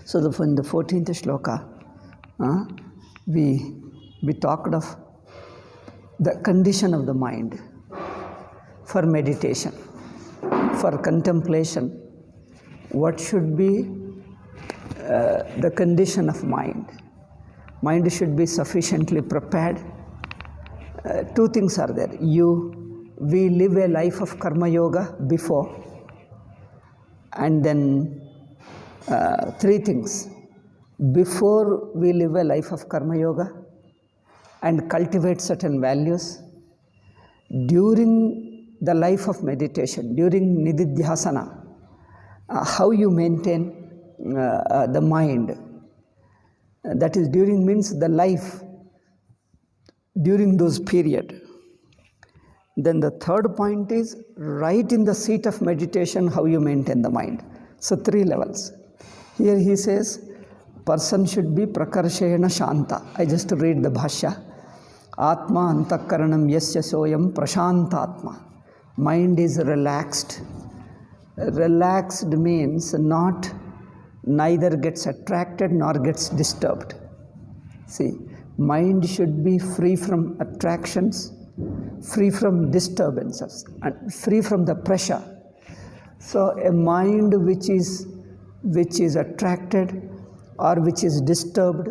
So in the 14th shloka, we talked of the condition of the mind for meditation, for contemplation. What should be the condition of mind? Mind should be sufficiently prepared. Two things are there. We live a life of karma yoga before, and then three things. Before we live a life of karma yoga and cultivate certain values, during the life of meditation, during nididhyasana, how you maintain the mind. That is, during means the life during those period. Then the third point is right in the seat of meditation, how you maintain the mind. So 3 levels. Here he says, person should be prakarshena shanta. I just read the bhashya. Atma antakaranam yasya soyam prashantatma. Mind is relaxed. Relaxed means neither gets attracted nor gets disturbed. See, mind should be free from attractions, free from disturbances, and free from the pressure. So a mind which is attracted or which is disturbed,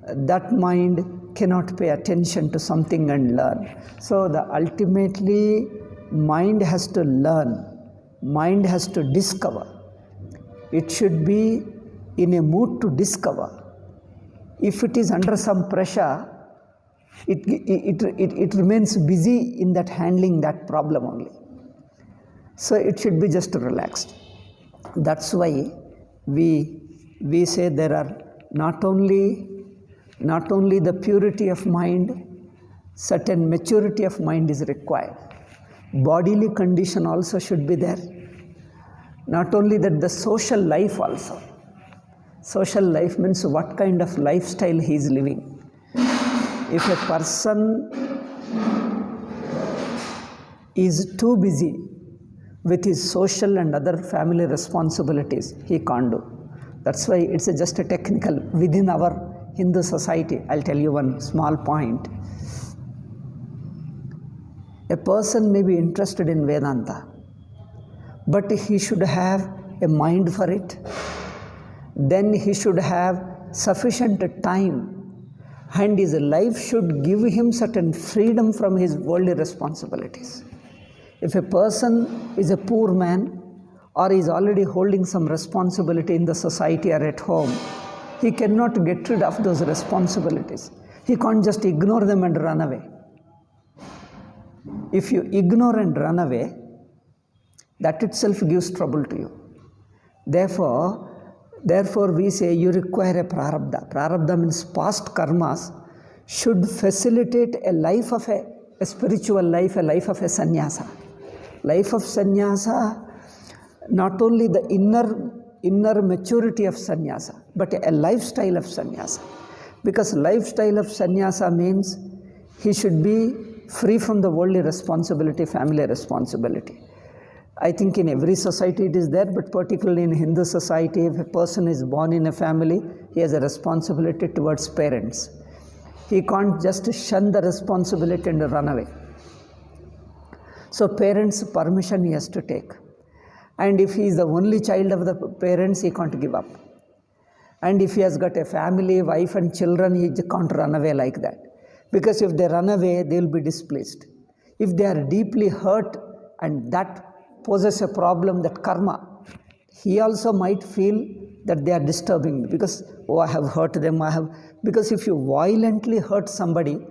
that mind cannot pay attention to something and learn. So ultimately mind has to learn, mind has to discover. It should be in a mood to discover. If it is under some pressure, it remains busy in that handling that problem only. So it should be just relaxed. That's why we say there are not only the purity of mind, certain maturity of mind is required. Bodily condition also should be there. Not only that, the social life also. Social life means what kind of lifestyle he is living. If a person is too busy with his social and other family responsibilities, he can't do. That's why it's just a technical. Within our Hindu society, I'll tell you one small point. A person may be interested in Vedanta, but he should have a mind for it. Then he should have sufficient time, and his life should give him certain freedom from his worldly responsibilities. If a person is a poor man or is already holding some responsibility in the society or at home, he cannot get rid of those responsibilities. He can't just ignore them and run away. If you ignore and run away, that itself gives trouble to you. Therefore we say you require a prarabdha. Prarabdha means past karmas should facilitate a life of a spiritual life, a life of a sannyasa. Life of sannyasa, not only the inner maturity of sannyasa, but a lifestyle of sannyasa. Because lifestyle of sannyasa means he should be free from the worldly responsibility, family responsibility. I think in every society it is there, but particularly in Hindu society, if a person is born in a family, he has a responsibility towards parents. He can't just shun the responsibility and run away. So parents' permission he has to take. And if he is the only child of the parents, he can't give up. And if he has got a family, wife and children, he can't run away like that. Because if they run away, they will be displeased. If they are deeply hurt and that poses a problem, that karma, he also might feel that they are disturbing me because, I have hurt them, because if you violently hurt somebody,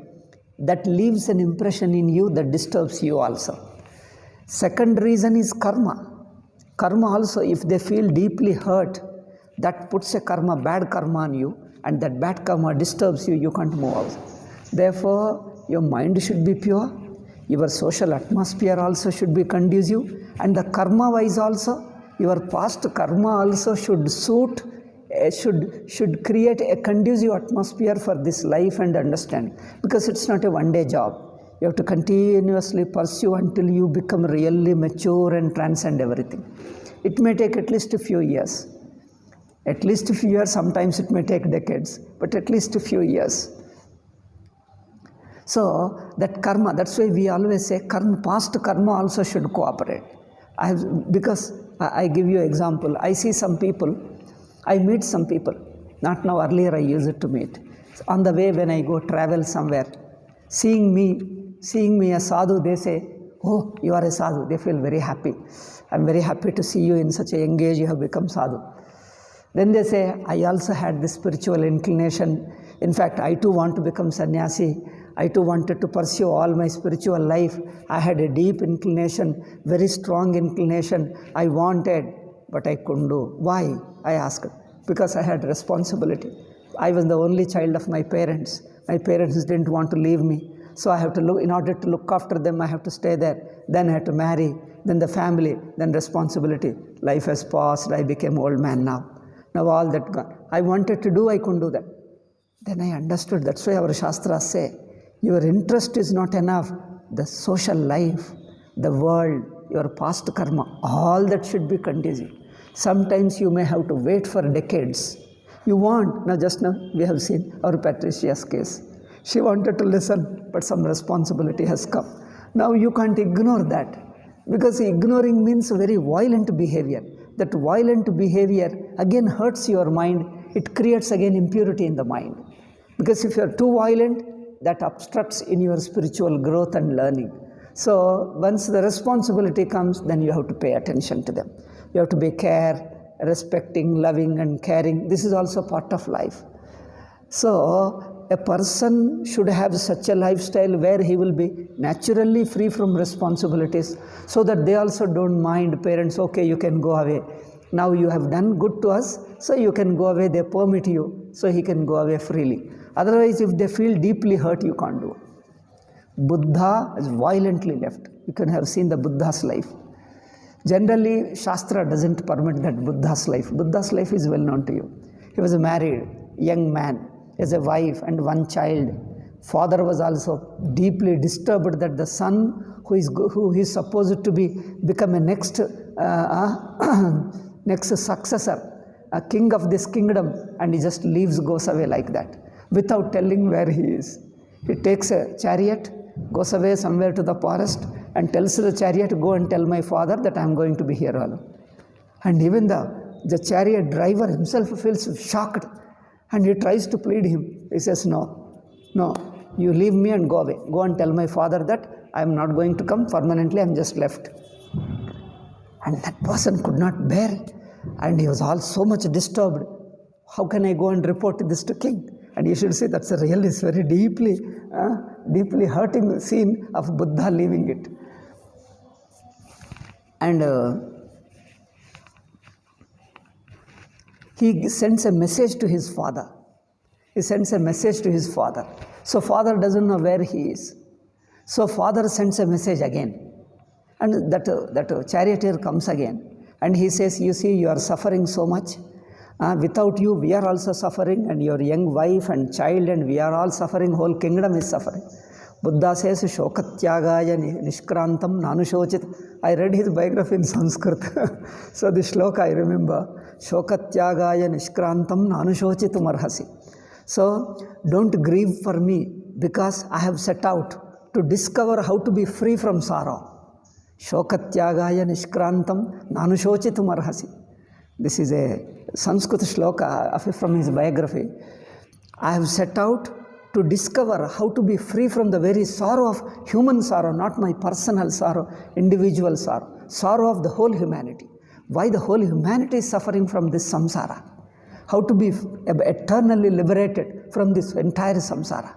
that leaves an impression in you that disturbs you also. Second reason is karma. Karma also, if they feel deeply hurt, that puts a bad karma on you, and that bad karma disturbs you, you can't move out. Therefore, your mind should be pure, your social atmosphere also should be conducive, and the karma wise also, your past karma also should should create a conducive atmosphere for this life and understand. Because it's not a one-day job. You have to continuously pursue until you become really mature and transcend everything. It may take at least a few years. At least a few years, sometimes it may take decades, but at least a few years. So that karma, that's why we always say karma, past karma also should cooperate. Because I give you example. I see some people, I meet some people, not now, earlier I used to meet. On the way when I go travel somewhere, seeing me a sadhu, they say, oh, you are a sadhu. They feel very happy. I'm very happy to see you in such a young age, you have become sadhu. Then they say, I also had this spiritual inclination. In fact, I too want to become sannyasi. I too wanted to pursue all my spiritual life. I had a deep inclination, very strong inclination. I wanted, but I couldn't do. Why? I asked. Because I had responsibility. I was the only child of my parents. My parents didn't want to leave me. So I have to look, in order to look after them, I have to stay there. Then I had to marry, then the family, then responsibility. Life has passed, I became old man now. Now all that gone. I wanted to do, I couldn't do that. Then I understood, that's why our Shastras say, your interest is not enough. The social life, the world, your past karma, all that should be contingent. Sometimes you may have to wait for decades. You want, now just now we have seen our Patricia's case. She wanted to listen, but some responsibility has come. Now you can't ignore that, because ignoring means very violent behavior. That violent behavior again hurts your mind. It creates again impurity in the mind. Because if you are too violent, that obstructs in your spiritual growth and learning. So once the responsibility comes, then you have to pay attention to them. You have to be respecting, loving and caring. This is also part of life. So a person should have such a lifestyle where he will be naturally free from responsibilities, so that they also don't mind parents, okay, you can go away. Now you have done good to us, so you can go away. They permit you, so he can go away freely. Otherwise, if they feel deeply hurt, you can't do. Buddha is violently left. You can have seen the Buddha's life. Generally, Shastra doesn't permit that Buddha's life. Buddha's life is well known to you. He was a married young man, he has a wife and one child. Father was also deeply disturbed that the son who is supposed to become a next successor, a king of this kingdom, and he just leaves, goes away like that, without telling where he is. He takes a chariot, goes away somewhere to the forest, and tells the chariot, go and tell my father that I am going to be here alone. And even the chariot driver himself feels shocked, and he tries to plead him. He says, no, you leave me and go away. Go and tell my father that I am not going to come permanently, I am just left. And that person could not bear, and he was all so much disturbed. How can I go and report this to king? And you should say that's a really very deeply hurting scene of Buddha leaving it. And he sends a message to his father. So father doesn't know where he is. So father sends a message again. And that charioteer comes again. And he says, you see, you are suffering so much. Without you, we are also suffering, and your young wife and child, and we are all suffering. Whole kingdom is suffering. Buddha says, Shokatyagaya nishkrantam nanushochit. I read his biography in Sanskrit. So the shloka I remember. Shokatyagaya nishkrantam nanushochitum arhasi. So don't grieve for me, because I have set out to discover how to be free from sorrow. Shokatyagaya nishkrantam nanushochitum arhasi. This is a Sanskrit shloka from his biography. I have set out to discover how to be free from the very sorrow of human sorrow, not my personal sorrow, individual sorrow of the whole humanity. Why the whole humanity is suffering from this samsara? How to be eternally liberated from this entire samsara.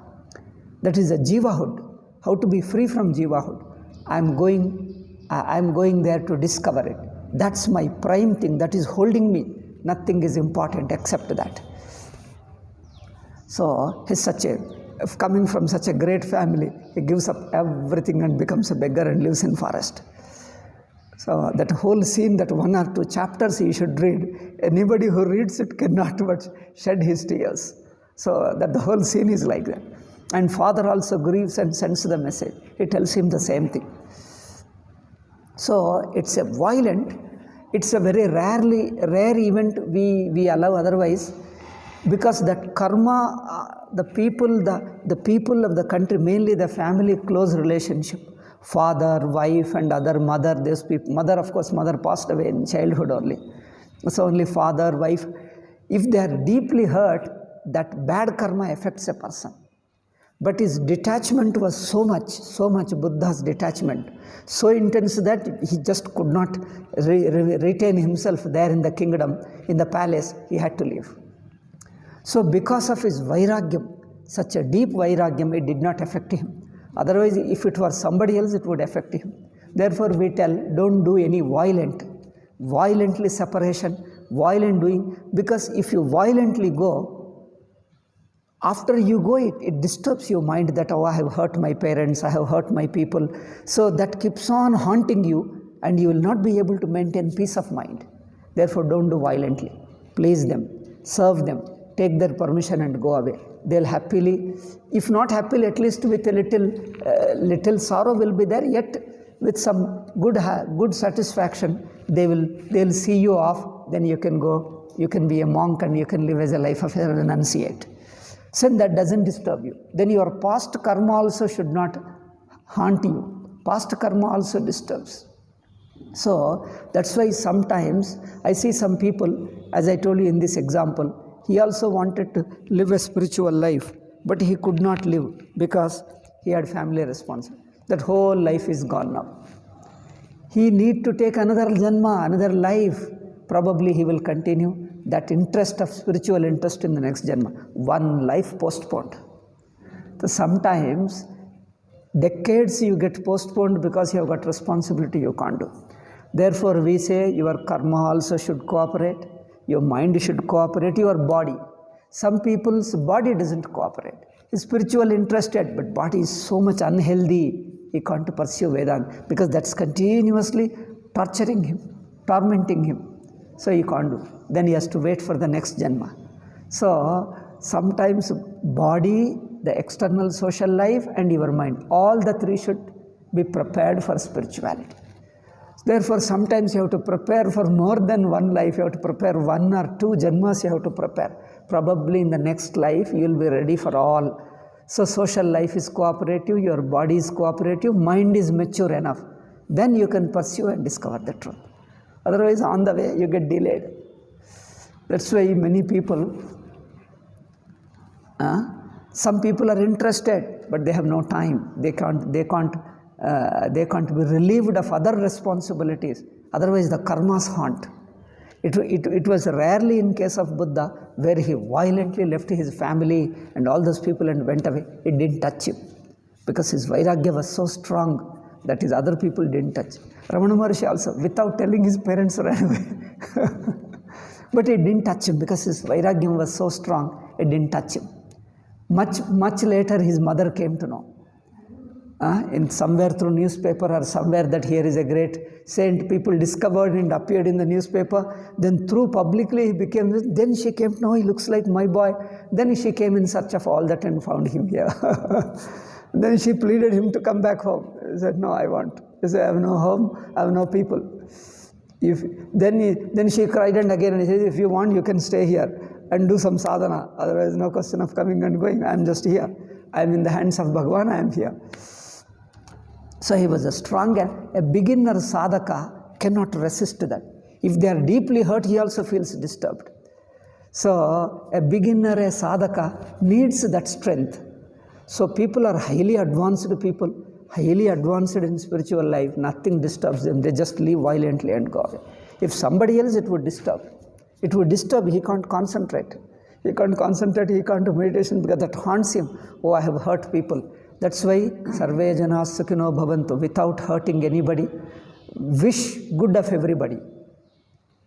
That is a jivahood. How to be free from jivahood. I am going there to discover it. That's my prime thing. That is holding me. Nothing is important except that. So he's coming from such a great family, he gives up everything and becomes a beggar and lives in forest. So that whole scene, that 1 or 2 chapters you should read. Anybody who reads it cannot but shed his tears. So that the whole scene is like that. And father also grieves and sends the message. He tells him the same thing. So it's a violent, It's a very rare event we allow otherwise, because that karma, the people of the country, mainly the family close relationship, father, wife and other mother, those people, mother passed away in childhood only. So only father, wife, if they are deeply hurt, that bad karma affects a person. But his detachment was so much, Buddha's detachment, so intense that he just could not retain himself there in the kingdom, in the palace. He had to leave. So because of his vairagyam, such a deep vairagyam, it did not affect him. Otherwise, if it was somebody else, it would affect him. Therefore, we tell, don't do any violently separation, violent doing, because if you violently go, after you go, it disturbs your mind that, oh, I have hurt my parents, I have hurt my people. So that keeps on haunting you, and you will not be able to maintain peace of mind. Therefore, don't do violently. Please them, serve them, take their permission and go away. They'll happily, if not happily, at least with a little sorrow will be there, yet with some good satisfaction, they'll see you off, then you can go, you can be a monk and you can live as a life of a renunciate. So that doesn't disturb you. Then your past karma also should not haunt you. Past karma also disturbs. So that's why sometimes I see some people, as I told you in this example, he also wanted to live a spiritual life, but he could not live because he had family responsibility. That whole life is gone now. He need to take another janma, another life. Probably he will continue that interest of spiritual interest in the next janma. One life postponed. So sometimes decades you get postponed because you have got responsibility you can't do. Therefore we say your karma also should cooperate, your mind should cooperate, your body. Some people's body doesn't cooperate. He's spiritual interested, but body is so much unhealthy, he can't pursue Vedanta because that's continuously torturing him, tormenting him. So he can't do. Then he has to wait for the next janma. So sometimes body, the external social life and your mind, all the three should be prepared for spirituality. Therefore sometimes you have to prepare for more than one life. You have to prepare 1 or 2 janmas you have to prepare. Probably in the next life you will be ready for all. So social life is cooperative, your body is cooperative, mind is mature enough. Then you can pursue and discover the truth. Otherwise, on the way, you get delayed. That's why many people, some people are interested, but they have no time. They can't be relieved of other responsibilities. Otherwise, the karmas haunt. It was rarely in case of Buddha where he violently left his family and all those people and went away. It didn't touch him because his vairagya was so strong that his other people didn't touch. Ramana Maharshi also, without telling his parents, ran away. But it didn't touch him because his vairagyam was so strong, it didn't touch him. Much later, his mother came to know. In somewhere through newspaper or somewhere that here is a great saint, people discovered and appeared in the newspaper. Then through publicly he became, then she came to know he looks like my boy. Then she came in search of all that and found him here. Then she pleaded him to come back home. He said, no, I won't. He said, I have no home, I have no people. Then she cried and again and he said, if you want, you can stay here and do some sadhana. Otherwise, no question of coming and going. I am just here. I am in the hands of Bhagavan, I am here. So he was a strong and a beginner sadhaka cannot resist that. If they are deeply hurt, he also feels disturbed. So a beginner, a sadhaka needs that strength. So people are highly advanced people, highly advanced in spiritual life, nothing disturbs them. They just leave violently and go away. If somebody else, it would disturb. It would disturb, he can't concentrate. He can't concentrate, he can't do meditation because that haunts him. Oh, I have hurt people. That's why Sarve Jana Sukhino Bhavantu, without hurting anybody, wish good of everybody.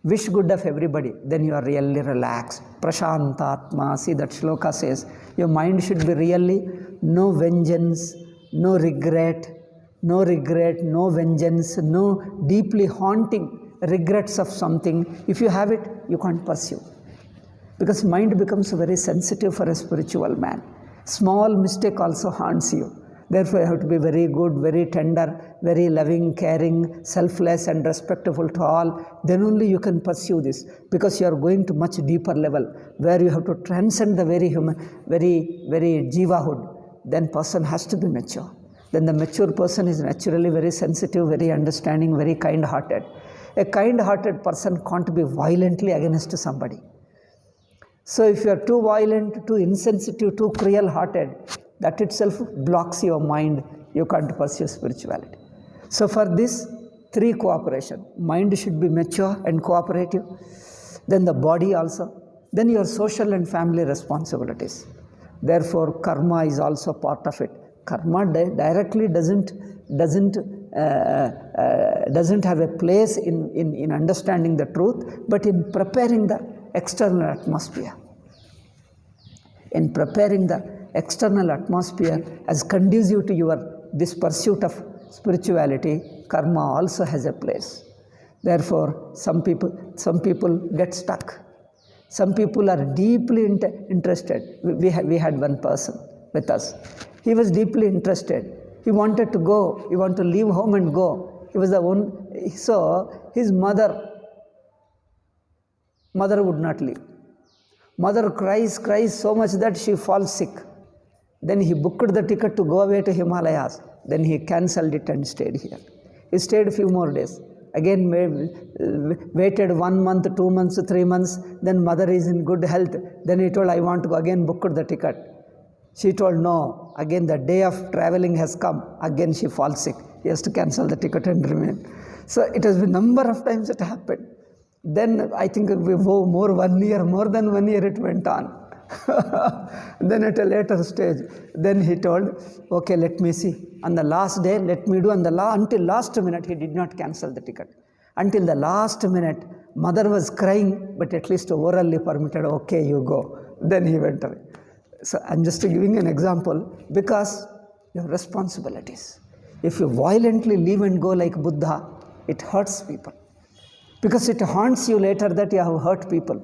Wish good of everybody, then you are really relaxed. Prashantatma, see that shloka says, your mind should be really no vengeance, no regret, no vengeance, no deeply haunting regrets of something. If you have it, you can't pursue. Because mind becomes very sensitive for a spiritual man. Small mistake also haunts you. Therefore, you have to be very good, very tender, very loving, caring, selfless and respectful to all. Then only you can pursue this, because you are going to much deeper level where you have to transcend the very human, very jivahood. Then person has to be mature. Then the mature person is naturally very sensitive, very understanding, very kind-hearted. A kind-hearted person can't be violently against somebody. So if you are too violent, too insensitive, too cruel-hearted, that itself blocks your mind. You can't pursue spirituality. So for this, 3 cooperation. Mind should be mature and cooperative. Then the body also. Then your social and family responsibilities. Therefore, karma is also part of it. Karma directly doesn't have a place in understanding the truth, but in preparing the external atmosphere. In preparing the external atmosphere as conducive to this pursuit of spirituality, karma also has a place. Therefore, some people get stuck. Some people are deeply interested. We had one person with us. He was deeply interested. He wanted to go. He wanted to leave home and go. He was the one. So his mother would not leave. Mother cries so much that she falls sick. Then he booked the ticket to go away to Himalayas. Then he cancelled it and stayed here. He stayed a few more days. Again waited 1 month, 2 months, 3 months. Then mother is in good health. Then he told, I want to go. Again booked the ticket. She told no. Again the day of traveling has come. Again she falls sick. He has to cancel the ticket and remain. So it has been number of times it happened. Then I think more than 1 year it went on. Then at a later stage, then he told, okay, let me see. On the last day, let me do. Until last minute, he did not cancel the ticket. Until the last minute, mother was crying, but at least orally permitted, okay, you go. Then he went away. So I'm just giving an example, because you have responsibilities. If you violently leave and go like Buddha, it hurts people. Because it haunts you later that you have hurt people.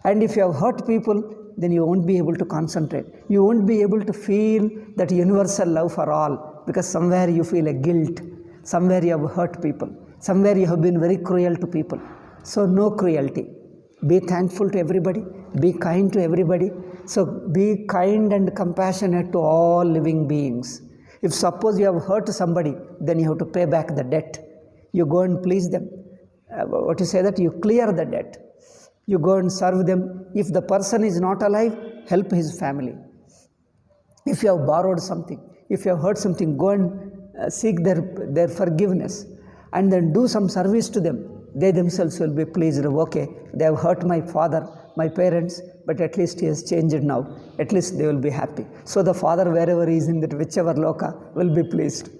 And if you have hurt people, then you won't be able to concentrate. You won't be able to feel that universal love for all, because somewhere you feel a guilt. Somewhere you have hurt people. Somewhere you have been very cruel to people. So no cruelty. Be thankful to everybody. Be kind to everybody. So be kind and compassionate to all living beings. If suppose you have hurt somebody, then you have to pay back the debt. You go and please them. You clear the debt. You go and serve them. If the person is not alive, help his family. If you have borrowed something, if you have heard something, go and seek their forgiveness, and then do some service to them. They themselves will be pleased. Okay, they have hurt my father, my parents, but at least he has changed now. At least they will be happy. So the father, wherever he is in that whichever loka, will be pleased.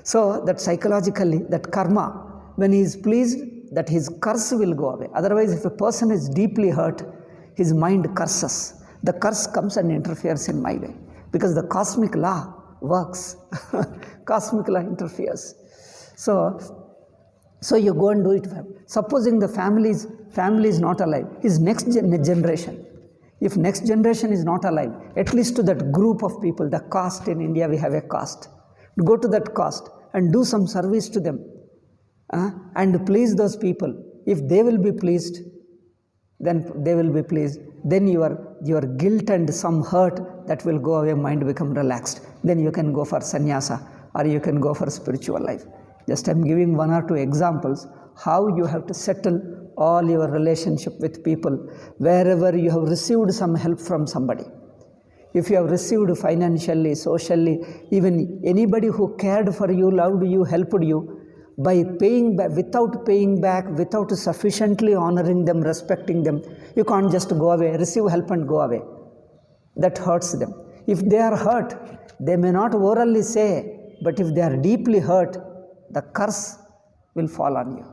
So that psychologically, that karma, when he is pleased, that his curse will go away. Otherwise, if a person is deeply hurt, his mind curses. The curse comes and interferes in my way, because the cosmic law works. Cosmic law interferes. So you go and do it. Supposing the family is not alive, his next generation, if next generation is not alive, at least to that group of people, the caste in India, we have a caste. Go to that caste and do some service to them. And please those people. If they will be pleased, then they will be pleased. Then your guilt and some hurt, that will go away, mind become relaxed. Then you can go for sannyasa, or you can go for spiritual life. Just I'm giving 1 or 2 examples how you have to settle all your relationship with people wherever you have received some help from somebody. If you have received financially, socially, even anybody who cared for you, loved you, helped you, by paying back, without paying back, without sufficiently honoring them, respecting them, you can't just go away, receive help and go away. That hurts them. If they are hurt, they may not orally say, but if they are deeply hurt, the curse will fall on you.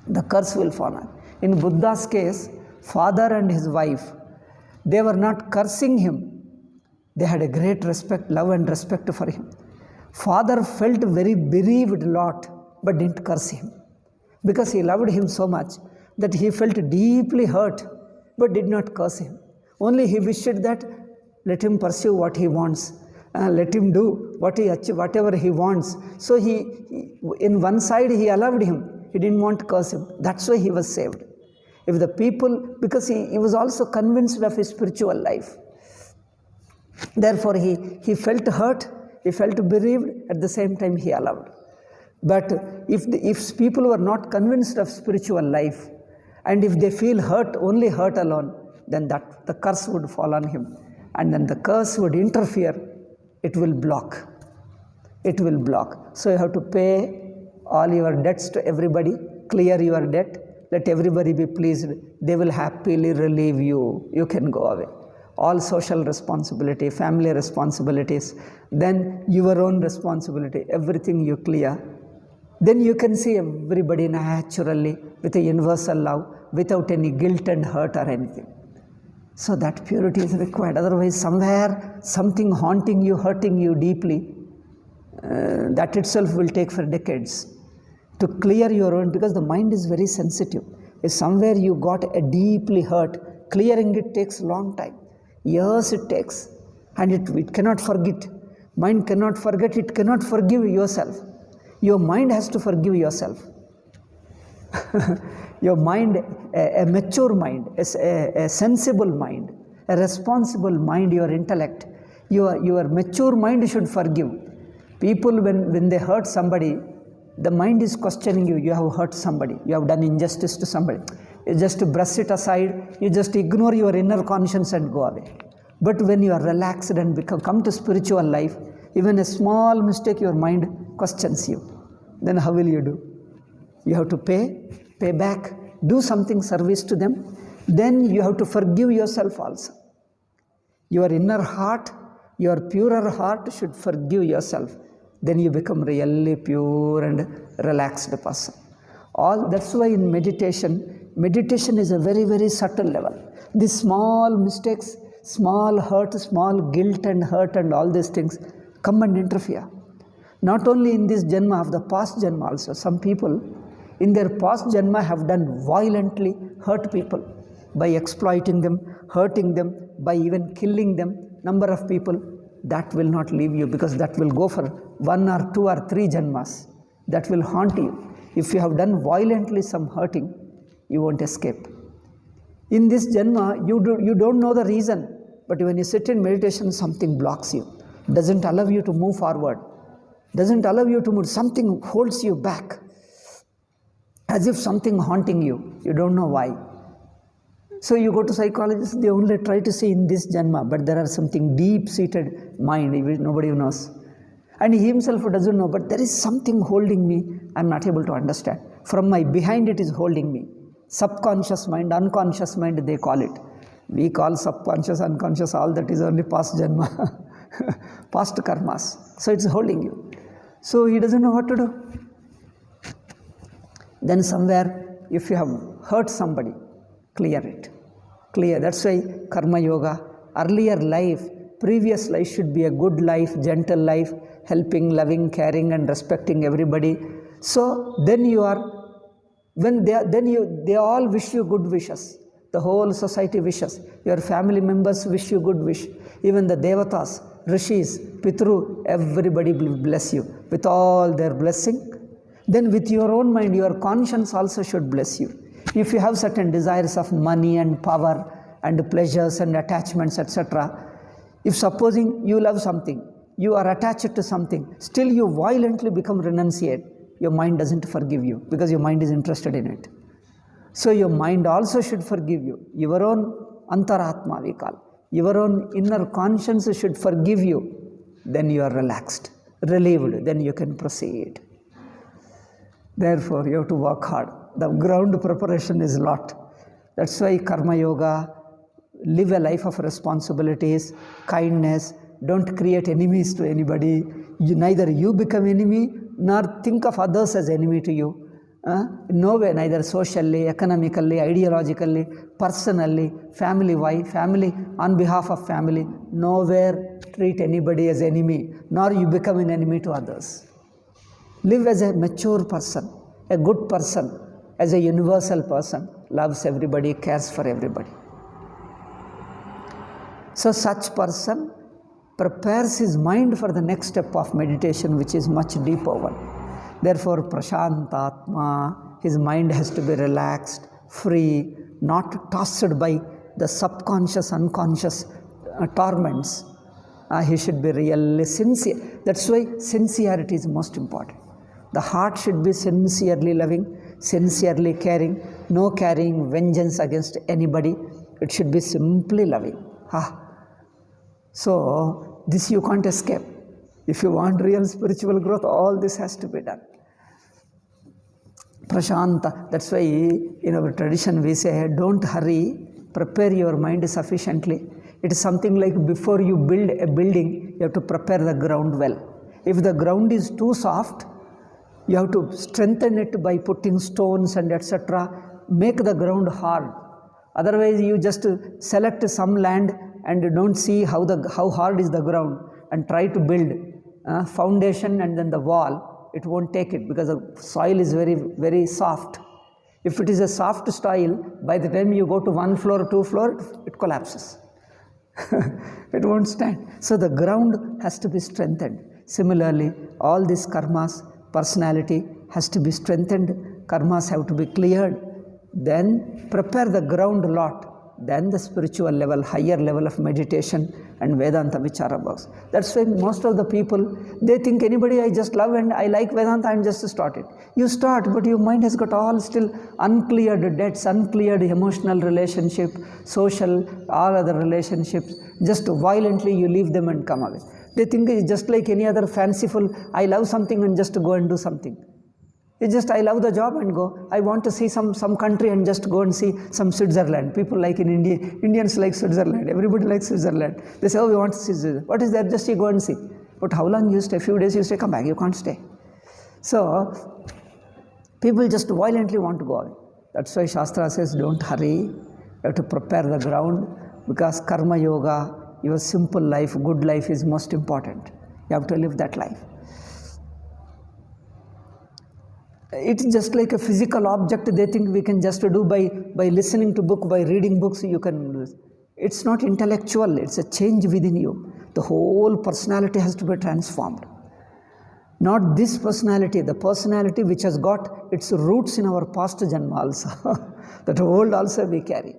The curse will fall on. In Buddha's case, father and his wife, they were not cursing him. They had a great respect, love and respect for him. Father felt very bereaved lot, but didn't curse him, because he loved him so much that he felt deeply hurt, but did not curse him. Only he wished that let him pursue what he wants. Let him do whatever he wants. So in one side he allowed him. He didn't want to curse him. That's why he was saved. If the people, because he was also convinced of his spiritual life. Therefore he felt hurt, he felt bereaved, at the same time he allowed. But if people were not convinced of spiritual life, and if they feel hurt, only hurt alone, then the curse would fall on him. And then the curse would interfere. It will block. It will block. So you have to pay all your debts to everybody, clear your debt, let everybody be pleased. They will happily relieve you. You can go away. All social responsibility, family responsibilities, then your own responsibility, everything you clear. Then you can see everybody naturally with a universal love, without any guilt and hurt or anything. So that purity is required. Otherwise, somewhere, something haunting you, hurting you deeply, that itself will take for decades to clear your own, because the mind is very sensitive. If somewhere you got a deeply hurt, clearing it takes a long time. Years it takes. And it cannot forget. Mind cannot forget, it cannot forgive yourself. Your mind has to forgive yourself. Your mind, a mature mind, a sensible mind, a responsible mind, your intellect, your mature mind should forgive. People, when they hurt somebody, the mind is questioning you. You have hurt somebody. You have done injustice to somebody. You just brush it aside. You just ignore your inner conscience and go away. But when you are relaxed and come to spiritual life, even a small mistake, your mind questions you. Then how will you do? You have to pay back, do something service to them. Then you have to forgive yourself also. Your inner heart, your purer heart should forgive yourself. Then you become really pure and relaxed person. That's why in meditation is a very, very subtle level. These small mistakes, small hurt, small guilt and hurt and all these things come and interfere. Not only in this Janma, of the past Janma also. Some people in their past Janma have done violently hurt people by exploiting them, hurting them, by even killing them. Number of people, that will not leave you, because that will go for 1 or 2 or 3 Janmas. That will haunt you. If you have done violently some hurting, you won't escape. In this Janma, you don't know the reason, but when you sit in meditation, something blocks you, doesn't allow you to move forward, doesn't allow you to move, something holds you back, as if something haunting you, you don't know why. So you go to psychologists, they only try to see in this Janma, but there are something deep-seated mind, which nobody knows. And he himself doesn't know, but there is something holding me, I'm not able to understand. From my behind it is holding me. Subconscious mind, unconscious mind, they call it. We call subconscious, unconscious, all that is only past Janma, past karmas. So it's holding you. So he doesn't know what to do. Then somewhere, if you have hurt somebody, clear it. Clear. That's why Karma Yoga, earlier life, previous life should be a good life, gentle life, helping, loving, caring and respecting everybody. So then you are, they all wish you good wishes. The whole society wishes. Your family members wish you good wish. Even the Devatas, Rishis, Pitru, everybody will bless you with all their blessing. Then with your own mind, your conscience also should bless you. If you have certain desires of money and power and pleasures and attachments, etc., if supposing you love something, you are attached to something, still you violently become renunciate, your mind doesn't forgive you, because your mind is interested in it. So your mind also should forgive you. Your own antaratma, we call. Your own inner conscience should forgive you. Then you are relaxed, relieved, then you can proceed. Therefore, you have to work hard. The ground preparation is a lot. That's why Karma Yoga, live a life of responsibilities, kindness, don't create enemies to anybody. Neither you become enemy, nor think of others as enemy to you. No way, neither socially, economically, ideologically, personally, family-wise, family, on behalf of family, nowhere treat anybody as enemy, nor you become an enemy to others. Live as a mature person, a good person, as a universal person, loves everybody, cares for everybody. So such person prepares his mind for the next step of meditation, which is much deeper one. Therefore, Prashantatma, his mind has to be relaxed, free, not tossed by the subconscious, unconscious torments. He should be really sincere. That's why sincerity is most important. The heart should be sincerely loving, sincerely caring, no carrying vengeance against anybody. It should be simply loving. So, this you can't escape. If you want real spiritual growth, all this has to be done. Prashanta, that's why in our tradition we say, don't hurry, prepare your mind sufficiently. It is something like before you build a building, you have to prepare the ground well. If the ground is too soft, you have to strengthen it by putting stones and etc. Make the ground hard. Otherwise, you just select some land and don't see how hard is the ground and try to build foundation and then the wall. It won't take it because the soil is very, very soft. If it is a soft soil, by the time you go to 1 floor, 2 floor, it collapses. It won't stand. So the ground has to be strengthened. Similarly, all these karmas, personality has to be strengthened. Karmas have to be cleared. Then prepare the ground a lot. Then the spiritual level, higher level of meditation and Vedanta Vichara works. That's why most of the people, they think anybody I just love and I like Vedanta and just start it. You start, but your mind has got all still uncleared debts, uncleared emotional relationship, social, all other relationships. Just violently you leave them and come away. They think it's just like any other fanciful, I love something and just go and do something. It's just I love the job and go. I want to see some country and just go and see some Switzerland. People like in India, Indians like Switzerland. Everybody likes Switzerland. They say, oh, we want to see Switzerland. What is there? Just you go and see. But how long you stay? A few days you stay, come back. You can't stay. So, people just violently want to go away. That's why Shastra says, don't hurry. You have to prepare the ground because karma yoga, your simple life, good life is most important. You have to live that life. It's just like a physical object they think we can just do by listening to book, by reading books you can do. It's not intellectual, it's a change within you. The whole personality has to be transformed. Not this personality, the personality which has got its roots in our past janma also. That old also we carry.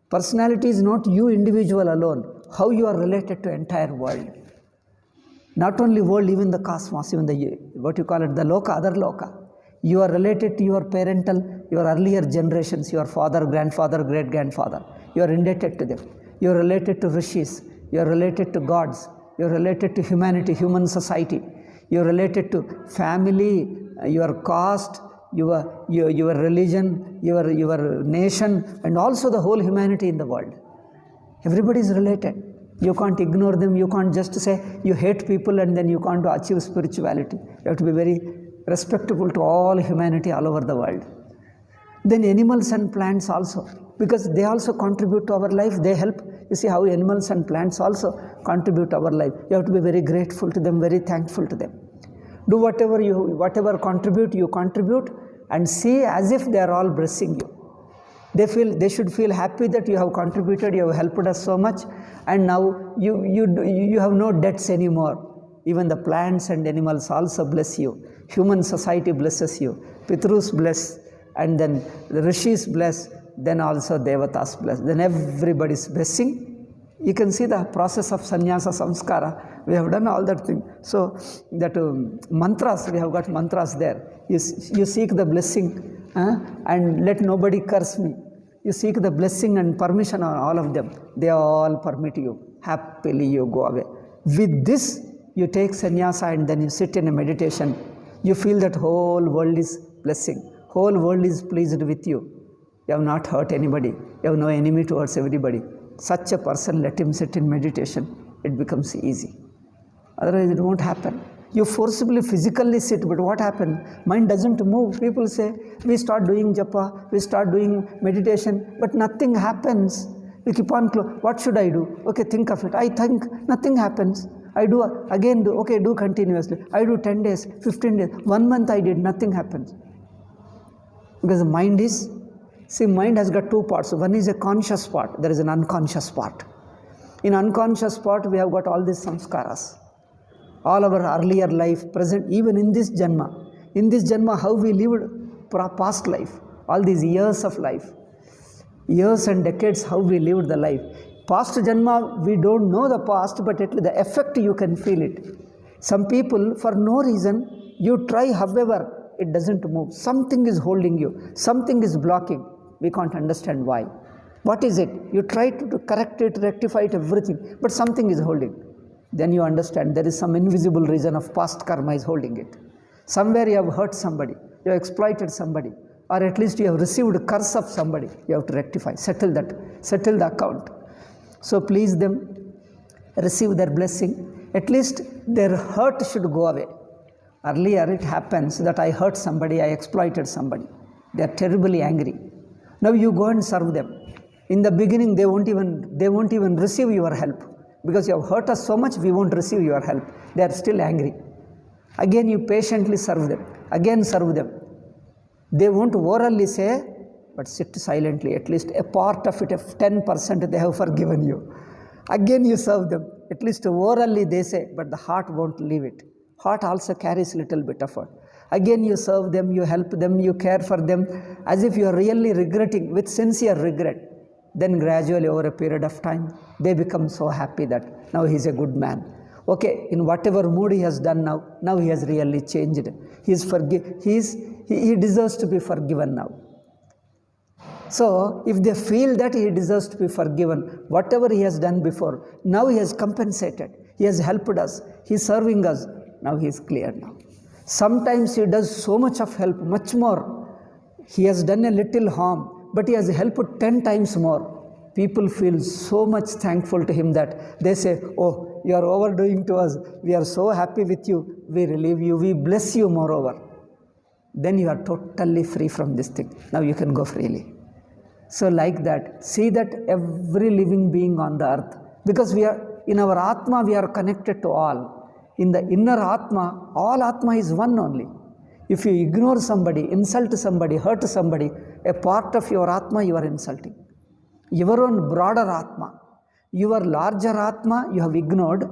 Personality is not you individual alone, how you are related to entire world. Not only world, even the cosmos, even the, what you call it, the loka, other loka. You are related to your parental, your earlier generations, your father, grandfather, great-grandfather. You are indebted to them. You are related to rishis. You are related to gods. You are related to humanity, human society. You are related to family, your caste, your religion, your nation, and also the whole humanity in the world. Everybody is related. You can't ignore them. You can't just say you hate people and then you can't achieve spirituality. You have to be very respectful to all humanity all over the world. Then animals and plants also, because they also contribute to our life, they help. You see how animals and plants also contribute to our life. You have to be very grateful to them, very thankful to them. Do whatever contribute, you contribute and see as if they are all blessing you. They should feel happy that you have contributed, you have helped us so much, and now you have no debts anymore. Even the plants and animals also bless you. Human society blesses you. Pitrus bless, and then the rishis bless, then also devatas bless. Then everybody is blessing. You can see the process of sannyasa samskara. We have done all that thing. So that mantras, we have got mantras there. You seek the blessing and let nobody curse me. You seek the blessing and permission on all of them. They all permit you. Happily you go away. With this, you take sannyasa and then you sit in a meditation. You feel that whole world is blessing. Whole world is pleased with you. You have not hurt anybody. You have no enemy towards everybody. Such a person, let him sit in meditation. It becomes easy. Otherwise, it won't happen. You forcibly physically sit, but what happens? Mind doesn't move. People say, we start doing japa, we start doing meditation, but nothing happens. We keep on, what should I do? Okay, think of it. I think, nothing happens. I do, again do, okay, do continuously. I do 10 days, 15 days, 1 month I did, nothing happens. Because the mind has got two parts. One is a conscious part, there is an unconscious part. In unconscious part, we have got all these samskaras. All our earlier life, present, even in this Janma. In this Janma, how we lived past life. All these years of life. Years and decades, how we lived the life. Past Janma, we don't know the past, but the effect you can feel it. Some people, for no reason, you try, however, it doesn't move. Something is holding you. Something is blocking. We can't understand why. What is it? You try to correct it, rectify it, everything, but something is holding. Then you understand there is some invisible reason of past karma is holding it. Somewhere you have hurt somebody, you have exploited somebody, or at least you have received a curse of somebody. You have to rectify, settle the account. So please them, receive their blessing. At least their hurt should go away. Earlier it happens that I hurt somebody, I exploited somebody. They are terribly angry. Now you go and serve them. In the beginning they won't even receive your help. Because you have hurt us so much, we won't receive your help. They are still angry. Again you patiently serve them. Again serve them. They won't orally say, but sit silently. At least a part of it, 10% they have forgiven you. Again you serve them. At least orally they say, but the heart won't leave it. Heart also carries little bit of it. Again you serve them, you help them, you care for them, as if you are really regretting, with sincere regret. Then gradually over a period of time, they become so happy that now he is a good man. Okay, in whatever mood he has done now he has really changed. He deserves to be forgiven now. So, if they feel that he deserves to be forgiven, whatever he has done before, now he has compensated. He has helped us. He is serving us. Now he is clear now. Sometimes he does so much of help, much more. He has done a little harm, but he has helped 10 times more. People feel so much thankful to him that they say, oh, you are overdoing to us. We are so happy with you. We relieve you. We bless you moreover. Then you are totally free from this thing. Now you can go freely. So like that, see that every living being on the earth, because we are, in our Atma, we are connected to all. In the inner Atma, all Atma is one only. If you ignore somebody, insult somebody, hurt somebody, a part of your Atma you are insulting. Your own broader Atma, your larger Atma you have ignored.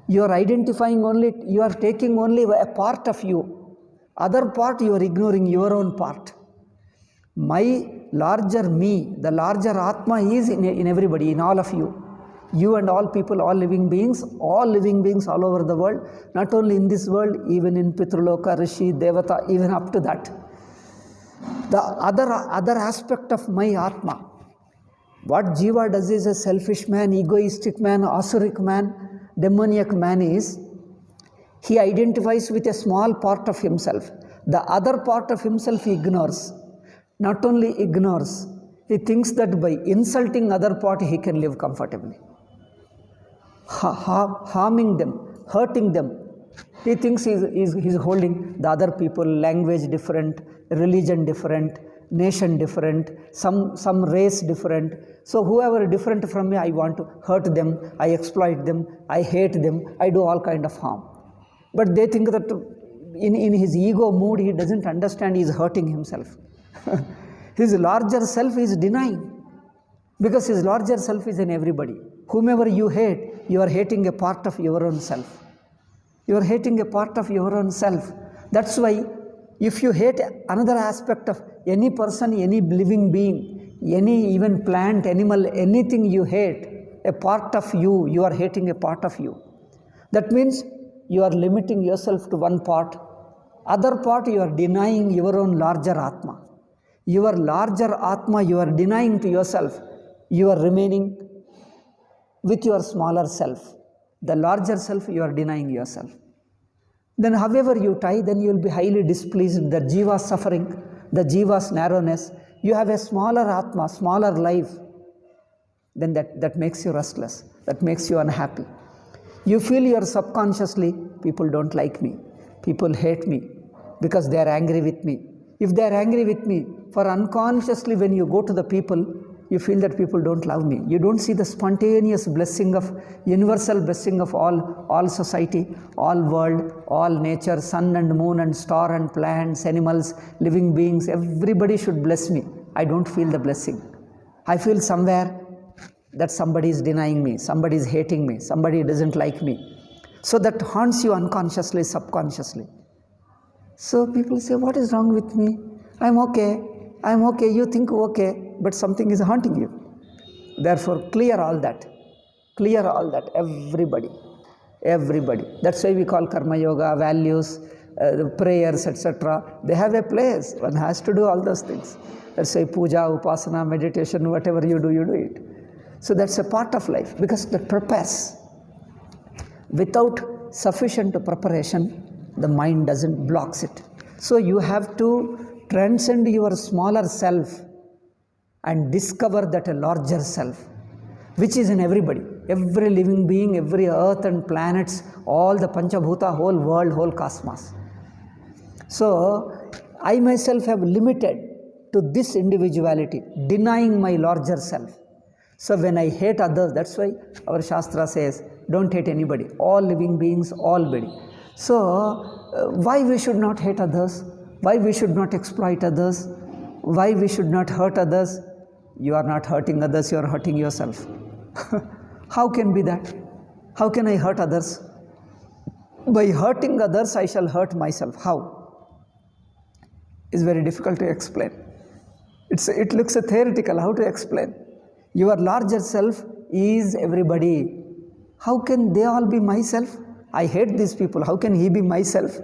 You are identifying only, you are taking only a part of you. Other part you are ignoring your own part. My larger me, the larger Atma is in everybody, in all of you. You and all people, all living beings all over the world, not only in this world, even in Pitraloka, Rishi, Devata, even up to that. The other aspect of my Atma, what Jiva does is a selfish man, egoistic man, asuric man, demoniac man is, he identifies with a small part of himself. The other part of himself he ignores. Not only ignores, he thinks that by insulting other part he can live comfortably. Harming them, hurting them. He thinks he's holding the other people, language different, religion different, nation different, some race different. So whoever different from me, I want to hurt them, I exploit them, I hate them, I do all kind of harm. But they think that in his ego mood, he doesn't understand he is hurting himself. His larger self is denying, because his larger self is in everybody. Whomever you hate, you are hating a part of your own self. You are hating a part of your own self. That's why if you hate another aspect of any person, any living being, any even plant, animal, anything you hate, a part of you, you are hating a part of you. That means you are limiting yourself to one part. Other part you are denying your own larger Atma. Your larger Atma you are denying to yourself. You are remaining with your smaller self. The larger self you are denying yourself. Then however you try, then you will be highly displeased. The Jiva's suffering, the Jiva's narrowness. You have a smaller Atma, smaller life. Then that makes you restless. That makes you unhappy. You feel you are subconsciously, people don't like me. People hate me because they are angry with me. If they are angry with me, for unconsciously when you go to the people, you feel that people don't love me. You don't see the spontaneous blessing of, universal blessing of all society, all world, all nature, sun and moon and star and plants, animals, living beings, everybody should bless me. I don't feel the blessing. I feel somewhere that somebody is denying me, somebody is hating me, somebody doesn't like me. So that haunts you unconsciously, subconsciously. So people say, what is wrong with me? I'm okay, you think okay, but something is haunting you. Therefore, clear all that, everybody. That's why we call karma yoga, values, prayers, etc. They have a place. One has to do all those things. That's why puja, upasana, meditation, whatever you do it. So that's a part of life, because that prepares. Without sufficient preparation, the mind doesn't blocks it. So you have to transcend your smaller self and discover that a larger self, which is in everybody, every living being, every earth and planets, all the Panchabhuta, whole world, whole cosmos. So I myself have limited to this individuality, denying my larger self. So when I hate others, that's why our Shastra says, don't hate anybody, all living beings, all body. So why we should not hate others? Why we should not exploit others? Why we should not hurt others? You are not hurting others, you are hurting yourself. How can be that? How can I hurt others? By hurting others, I shall hurt myself. How? It's very difficult to explain. It looks theoretical. How to explain? Your larger self is everybody. How can they all be myself? I hate these people. How can he be myself?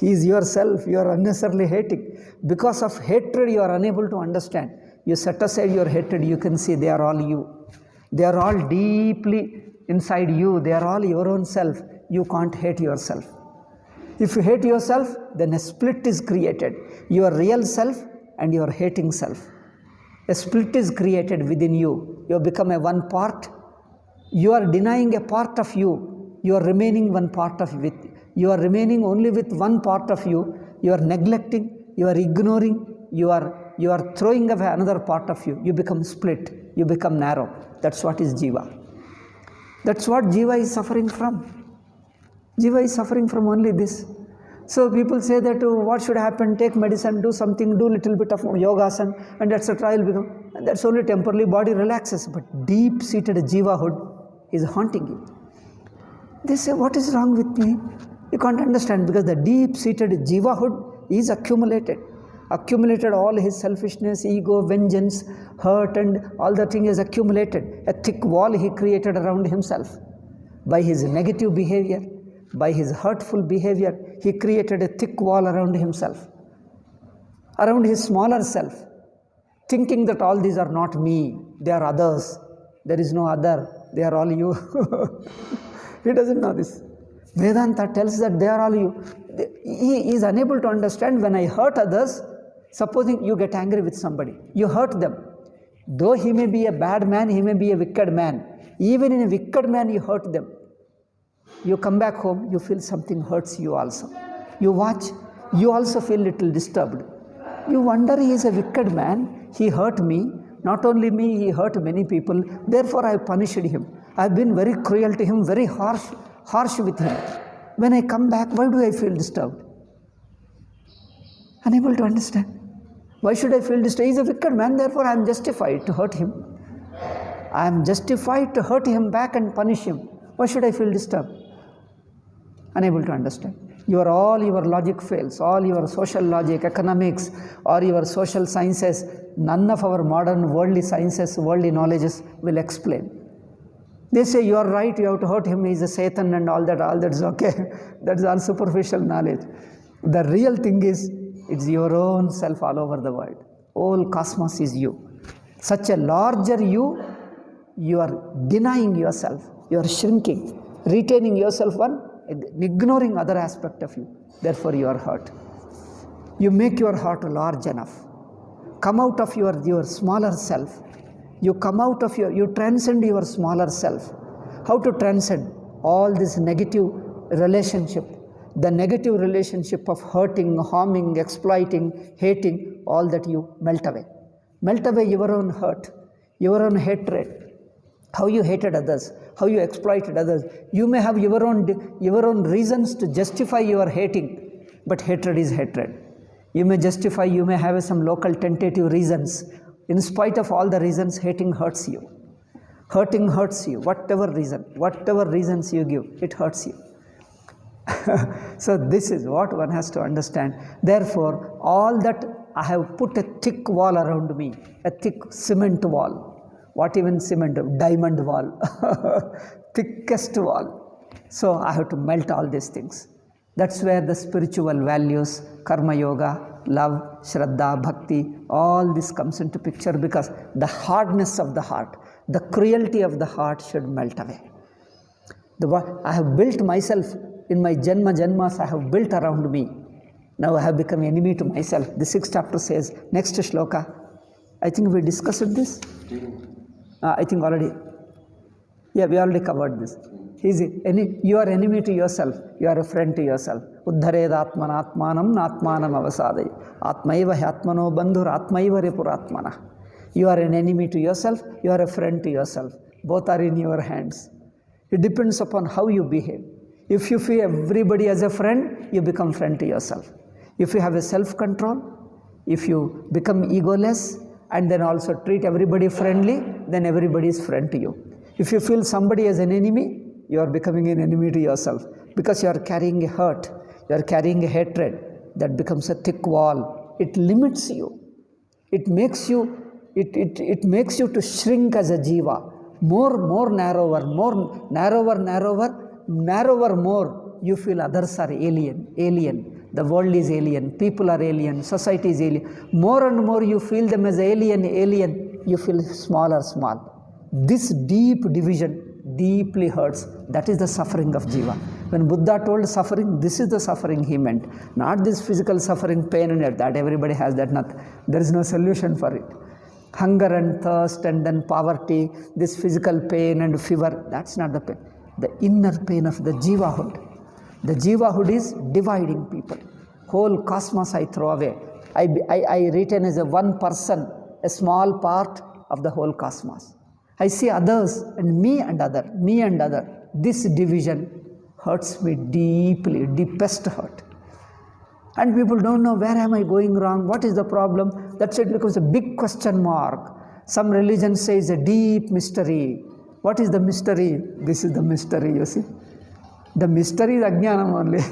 He is yourself. You are unnecessarily hating. Because of hatred, you are unable to understand. You set aside your hatred, you can see they are all you. They are all deeply inside you. They are all your own self. You can't hate yourself. If you hate yourself, then a split is created. Your real self and your hating self. A split is created within you. You become a one part. You are denying a part of you. You are remaining one part of it. You are remaining only with one part of you. You are neglecting. You are ignoring. You are throwing away another part of you. You become split. You become narrow. That's what is Jiva. That's what Jiva is suffering from. Jiva is suffering from only this. So people say that what should happen? Take medicine, do something, do little bit of yogasana, and etc. will become. And that's only temporarily, body relaxes, but deep-seated Jivahood is haunting you. They say, what is wrong with me? You can't understand, because the deep-seated Jivahood is accumulated all his selfishness, ego, vengeance, hurt, and all the thing is accumulated. A thick wall he created around himself. By his negative behavior, by his hurtful behavior, he created a thick wall around himself, around his smaller self, thinking that all these are not me, they are others. There is no other, they are all you. He doesn't know this. Vedanta tells that they are all you. He is unable to understand. When I hurt others, supposing you get angry with somebody, you hurt them. Though he may be a bad man, he may be a wicked man. Even in a wicked man, you hurt them. You come back home, you feel something hurts you also. You watch, you also feel little disturbed. You wonder, he is a wicked man, he hurt me. Not only me, he hurt many people. Therefore, I punished him. I have been very cruel to him, very harsh with him. When I come back, why do I feel disturbed? Unable to understand. Why should I feel disturbed? He is a wicked man, therefore I am justified to hurt him. I am justified to hurt him back and punish him. Why should I feel disturbed? Unable to understand. All your logic fails, all your social logic, economics, or your social sciences, none of our modern worldly sciences, worldly knowledges will explain. They say, you are right, you have to hurt him, he is a Satan and all that is okay. That's all superficial knowledge. The real thing is, it's your own self all over the world. All cosmos is you. Such a larger you are denying yourself, you are shrinking, retaining yourself one, ignoring other aspect of you. Therefore you are hurt. You make your heart large enough. Come out of your smaller self. You transcend your smaller self. How to transcend? All this negative relationship, the negative relationship of hurting, harming, exploiting, hating, all that you melt away. Melt away your own hurt, your own hatred, how you hated others, how you exploited others. You may have your own reasons to justify your hating, but hatred is hatred. You may have some local tentative reasons. In spite of all the reasons, hating hurts you. Hurting hurts you, whatever reasons you give, it hurts you. So this is what one has to understand. Therefore, all that I have put a thick wall around me, a thick cement wall. What even cement? Diamond wall, thickest wall. So I have to melt all these things. That's where the spiritual values, karma yoga, love, shraddha, bhakti, all this comes into picture, because the hardness of the heart, the cruelty of the heart should melt away. I have built myself in my janmas, I have built around me. Now I have become enemy to myself. The 6th chapter says, next shloka, I think we discussed this. I think already. Yeah, we already covered this. You are enemy to yourself. You are a friend to yourself. Uddhared atmanatmanam natmanam avasadai. Atmaiva atmano bandhur atmaiva repuratmana. You are an enemy to yourself. You are a friend to yourself. Both are in your hands. It depends upon how you behave. If you feel everybody as a friend, you become friend to yourself. If you have a self-control, if you become egoless, and then also treat everybody friendly, then everybody is friend to you. If you feel somebody as an enemy, you are becoming an enemy to yourself, because you are carrying a hurt, you are carrying a hatred that becomes a thick wall. It limits you. It makes you to shrink as a jiva. More narrower, more you feel others are alien. The world is alien, people are alien, society is alien. More and more you feel them as alien, you feel small. This deep division deeply hurts. That is the suffering of jiva. When Buddha told suffering, this is the suffering he meant. Not this physical suffering, pain and that everybody has that. There is no solution for it. Hunger and thirst and then poverty, this physical pain and fever, that's not the pain. The inner pain of the jivahood. The jivahood is dividing people. Whole cosmos I throw away. I retain as a one person, a small part of the whole cosmos. I see others and me and other. This division hurts me deeply, deepest hurt. And people don't know, where am I going wrong? What is the problem? That's it becomes a big question mark. Some religion says a deep mystery. What is the mystery? This is the mystery, you see. The mystery is ajnanam only.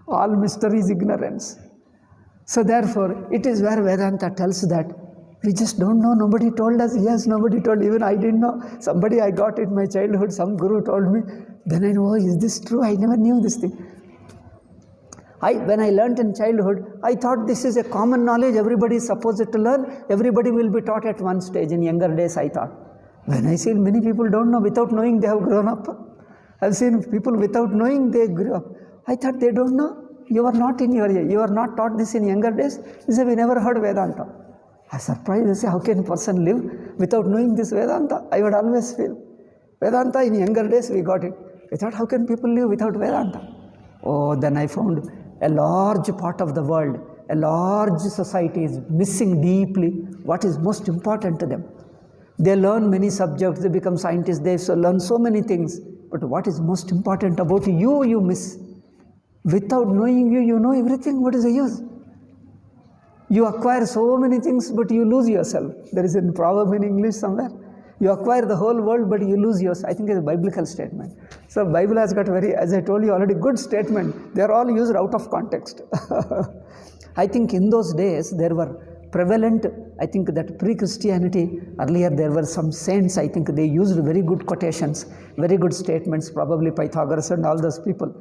All mystery is ignorance. So therefore, it is where Vedanta tells that we just don't know. Nobody told us. Yes, nobody told. Even I didn't know. Somebody I got in my childhood, some guru told me. Then I know, oh, is this true? I never knew this thing. When I learnt in childhood, I thought this is a common knowledge. Everybody is supposed to learn. Everybody will be taught at one stage. In younger days, I thought. When I see many people don't know, without knowing they have grown up. I've seen people without knowing they grew up. I thought they don't know. You are not taught this in younger days. They say, we never heard Vedanta. I was surprised. They say, how can a person live without knowing this Vedanta? I would always feel. Vedanta in younger days we got it. I thought, how can people live without Vedanta? Oh, then I found a large part of the world, a large society is missing deeply what is most important to them. They learn many subjects, they become scientists, they learn so many things. But what is most important about you, you miss. Without knowing you, you know everything. What is the use? You acquire so many things, but you lose yourself. There is a proverb in English somewhere. You acquire the whole world, but you lose yourself. I think it's a biblical statement. So Bible has got very, as I told you already, good statement. They are all used out of context. I think in those days, there were prevalent, I think that pre-Christianity, earlier there were some saints, I think they used very good quotations, very good statements, probably Pythagoras and all those people,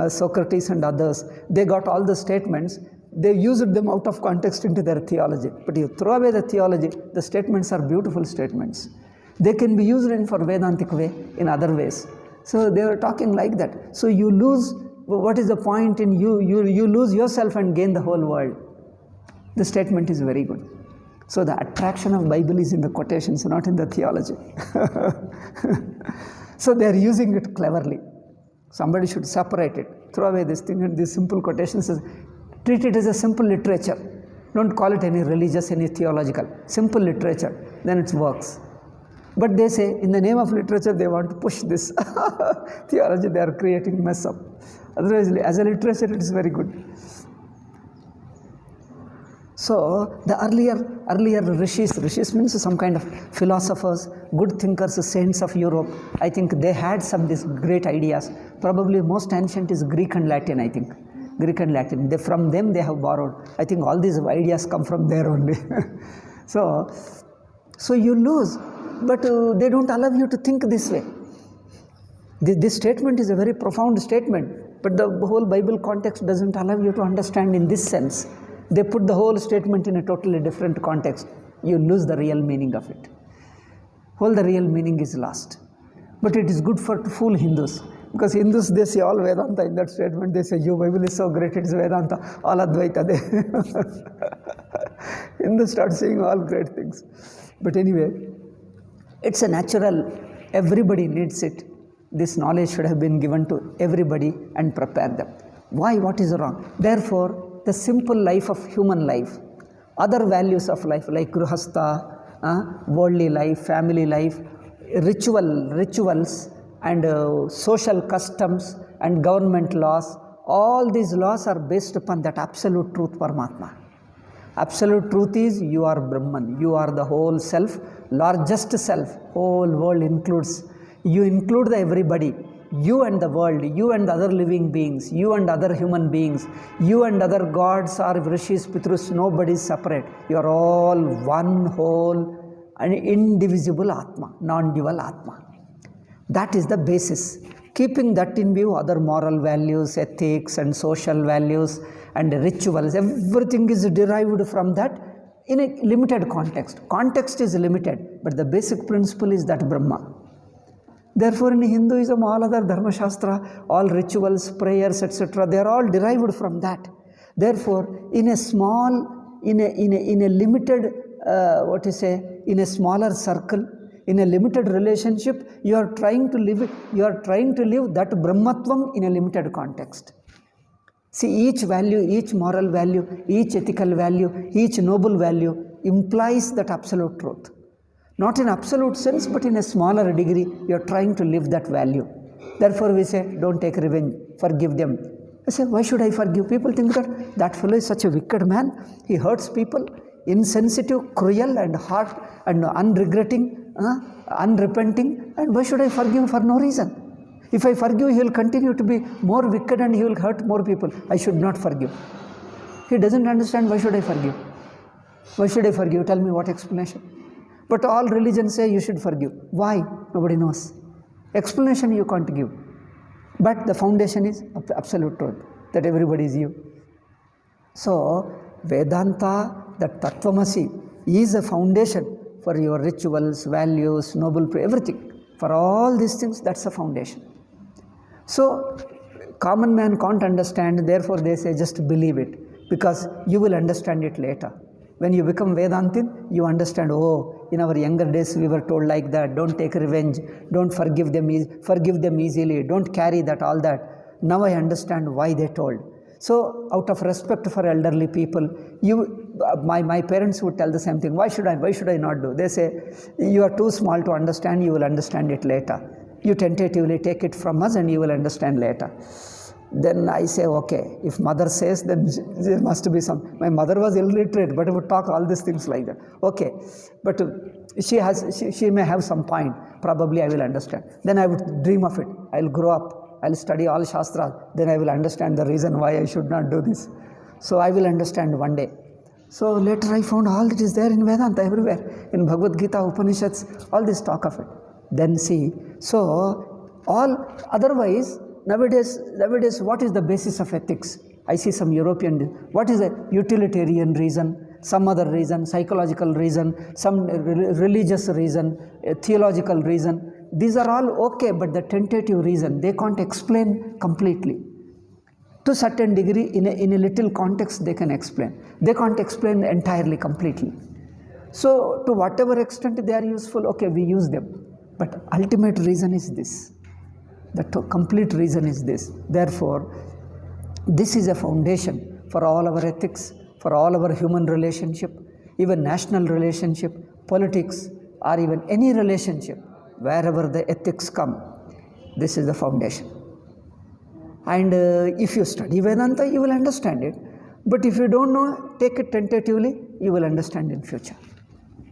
Socrates and others. They got all the statements. They used them out of context into their theology. But you throw away the theology, the statements are beautiful statements. They can be used in for Vedantic way, in other ways. So they were talking like that. So you lose, what is the point in you? You lose yourself and gain the whole world. The statement is very good. So the attraction of Bible is in the quotations, not in the theology. So they are using it cleverly. Somebody should separate it. Throw away this thing and these simple quotations. Treat it as a simple literature. Don't call it any religious, any theological. Simple literature. Then it works. But they say, in the name of literature, they want to push this theology. They are creating mess up. Otherwise, as a literature, it is very good. So the earlier rishis means some kind of philosophers, good thinkers, saints of Europe. I think they had some these great ideas. Probably most ancient is Greek and Latin. I think Greek and Latin. From them they have borrowed. I think all these ideas come from there only. so you lose, but they don't allow you to think this way. This statement is a very profound statement, but the whole Bible context doesn't allow you to understand in this sense. They put the whole statement in a totally different context. You lose the real meaning of it. The real meaning is lost. But it is good to fool Hindus. Because Hindus, they say all Vedanta in that statement. They say, your Bible is so great, it is Vedanta. All Advaita. Hindus start saying all great things. But anyway, it's a natural, everybody needs it. This knowledge should have been given to everybody and prepare them. Why? What is wrong? Therefore, the simple life of human life, other values of life like grihastha, worldly life, family life, rituals and social customs and government laws, all these laws are based upon that absolute truth, Paramatma. Absolute truth is you are Brahman, you are the whole self, largest self, whole world includes, you include the everybody. You and the world, you and other living beings, you and other human beings, you and other gods or rishis, pitrus, nobody is separate. You are all one whole and indivisible Atma, non-dual Atma. That is the basis. Keeping that in view, other moral values, ethics and social values and rituals, everything is derived from that in a limited context. Context is limited, but the basic principle is that Brahma. Therefore, in Hinduism, all other Dharma Shastra, all rituals, prayers, etc., they are all derived from that. Therefore, in a small, in a limited, in a smaller circle, in a limited relationship, you are trying to live that Brahmatvam in a limited context. See, each value, each moral value, each ethical value, each noble value implies that absolute truth. Not in absolute sense, but in a smaller degree, you are trying to live that value. Therefore, we say, don't take revenge, forgive them. I say, why should I forgive? People think that fellow is such a wicked man. He hurts people, insensitive, cruel and hard and unregretting, unrepenting. And why should I forgive for no reason? If I forgive, he will continue to be more wicked and he will hurt more people. I should not forgive. He doesn't understand, why should I forgive? Why should I forgive? Tell me what explanation. But all religions say you should forgive. Why? Nobody knows. Explanation you can't give. But the foundation is absolute truth, that everybody is you. So, Vedanta, that Tattvamasi, is a foundation for your rituals, values, noble prayer, everything. For all these things, that's a foundation. So, common man can't understand, therefore they say just believe it, because you will understand it later. When you become Vedantin, you understand, oh, in our younger days we were told like that, don't take revenge, don't forgive them easily, don't carry that, all that. Now I understand why they told. So, out of respect for elderly people, my parents would tell the same thing, why should I not do? They say, you are too small to understand, you will understand it later. You tentatively take it from us and you will understand later. Then I say, okay, if mother says, then there must be some. My mother was illiterate, but would talk all these things like that. Okay, but she may have some point. Probably I will understand. Then I would dream of it. I will grow up. I will study all Shastras. Then I will understand the reason why I should not do this. So I will understand one day. So later I found all that is there in Vedanta everywhere. In Bhagavad Gita, Upanishads, all this talk of it. Then see, so all otherwise, Nowadays, what is the basis of ethics? I see some European, what is a utilitarian reason, some other reason, psychological reason, some religious reason, a theological reason. These are all okay, but the tentative reason, they can't explain completely. To a certain degree, in a little context, they can explain. They can't explain entirely, completely. So, to whatever extent they are useful, okay, we use them. But ultimate reason is this. The complete reason is this. Therefore, this is a foundation for all our ethics, for all our human relationship, even national relationship, politics, or even any relationship, wherever the ethics come, this is the foundation. And if you study Vedanta, you will understand it. But if you don't know, take it tentatively, you will understand in future.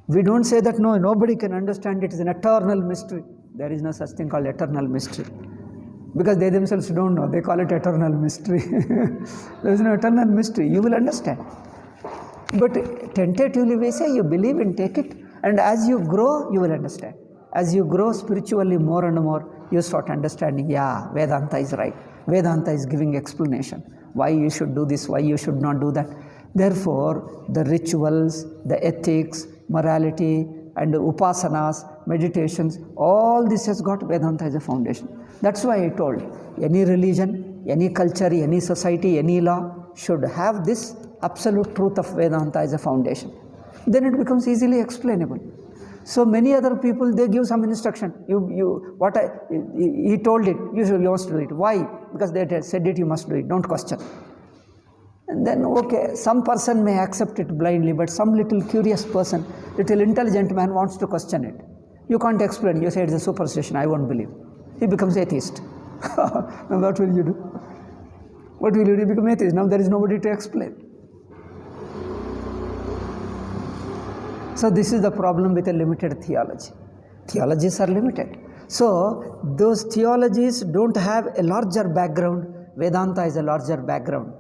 We don't say that no, nobody can understand it is an eternal mystery. There is no such thing called eternal mystery. Because they themselves don't know, they call it eternal mystery. There is no eternal mystery, you will understand. But tentatively we say you believe and take it, and as you grow, you will understand. As you grow spiritually more and more, you start understanding, yeah, Vedanta is right. Vedanta is giving explanation. Why you should do this, why you should not do that. Therefore, the rituals, the ethics, morality, and upasanas, meditations, all this has got Vedanta as a foundation. That's why I told, any religion, any culture, any society, any law should have this absolute truth of Vedanta as a foundation. Then it becomes easily explainable. So many other people, they give some instruction. He told it, you must do it. Why? Because they said it, you must do it. Don't question. And then, okay, some person may accept it blindly, but some little curious person, little intelligent man wants to question it. You can't explain. You say it's a superstition. I won't believe. He becomes atheist. Now what will you do? What will you do? You become atheist. Now there is nobody to explain. So this is the problem with a limited theology. Theologies are limited. So those theologies don't have a larger background. Vedanta is a larger background.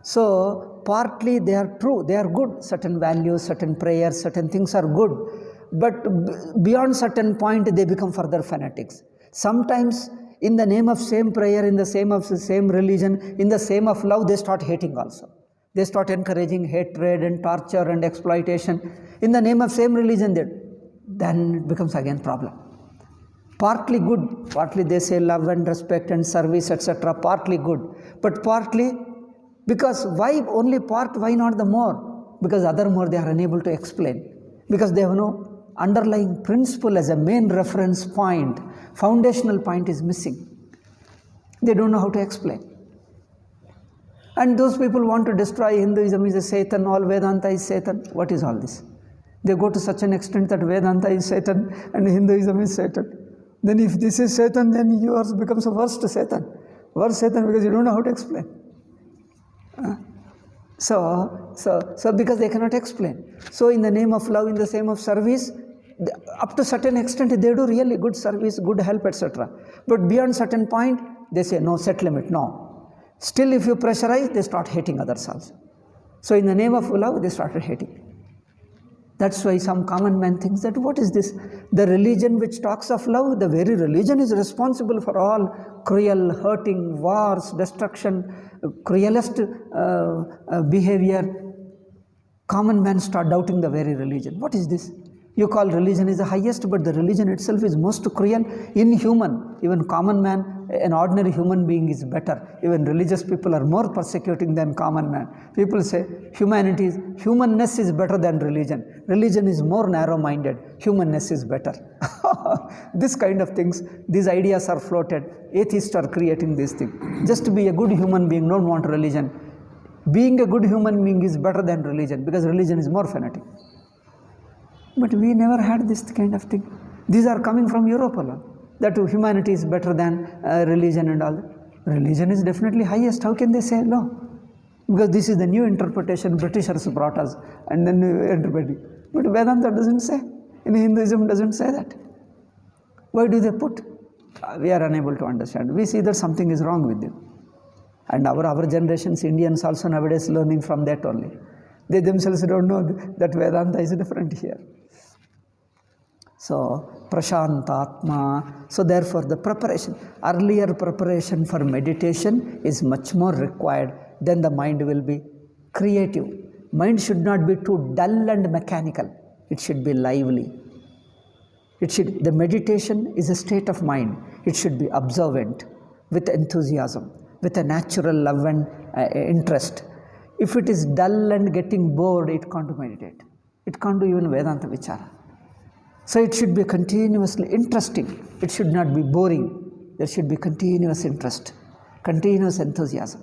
So partly they are true, they are good. Certain values, certain prayers, certain things are good. But beyond certain point, they become further fanatics. Sometimes in the name of same prayer, in the same religion, in the same of love, they start hating also. They start encouraging hatred and torture and exploitation. In the name of same religion, then it becomes again problem. Partly good, partly they say love and respect and service, etc. Partly good, but partly, because why only part, why not the more? Because other more they are unable to explain. Because they have no underlying principle as a main reference point. Foundational point is missing. They don't know how to explain. And those people want to destroy Hinduism is a Satan, all Vedanta is Satan. What is all this? They go to such an extent that Vedanta is Satan and Hinduism is Satan. Then if this is Satan, then yours becomes a worst Satan. Worst Satan because you don't know how to explain. So because they cannot explain. So in the name of love, in the name of service, up to certain extent they do really good service, good help, etc. But beyond certain point, they say no, set limit, no. Still if you pressurize, they start hating others also. So in the name of love, they started hating. That's why some common man thinks that what is this? The religion which talks of love, the very religion is responsible for all cruel, hurting, wars, destruction, cruelest behavior. Common man start doubting the very religion. What is this? You call religion is the highest, but the religion itself is most cruel, inhuman. Even common man, an ordinary human being is better. Even religious people are more persecuting than common man. People say humanness is better than religion. Religion is more narrow-minded. Humanness is better. This kind of things, these ideas are floated. Atheists are creating these things. Just to be a good human being, don't want religion. Being a good human being is better than religion because religion is more fanatic. But we never had this kind of thing. These are coming from Europe alone. That humanity is better than religion and all that. Religion is definitely highest. How can they say no? Because this is the new interpretation Britishers brought us and then interpreting. But Vedanta doesn't say. In Hinduism doesn't say that. Why do they put? We are unable to understand. We see that something is wrong with them. And our generations, Indians also nowadays learning from that only. They themselves don't know that Vedanta is different here. So, Prashantatma. So therefore the preparation, earlier preparation for meditation is much more required. Then the mind will be creative. Mind should not be too dull and mechanical. It should be lively. The meditation is a state of mind. It should be observant, with enthusiasm, with a natural love and interest. If it is dull and getting bored, it can't meditate. It can't do even Vedanta Vichara. So it should be continuously interesting. It should not be boring. There should be continuous interest, continuous enthusiasm.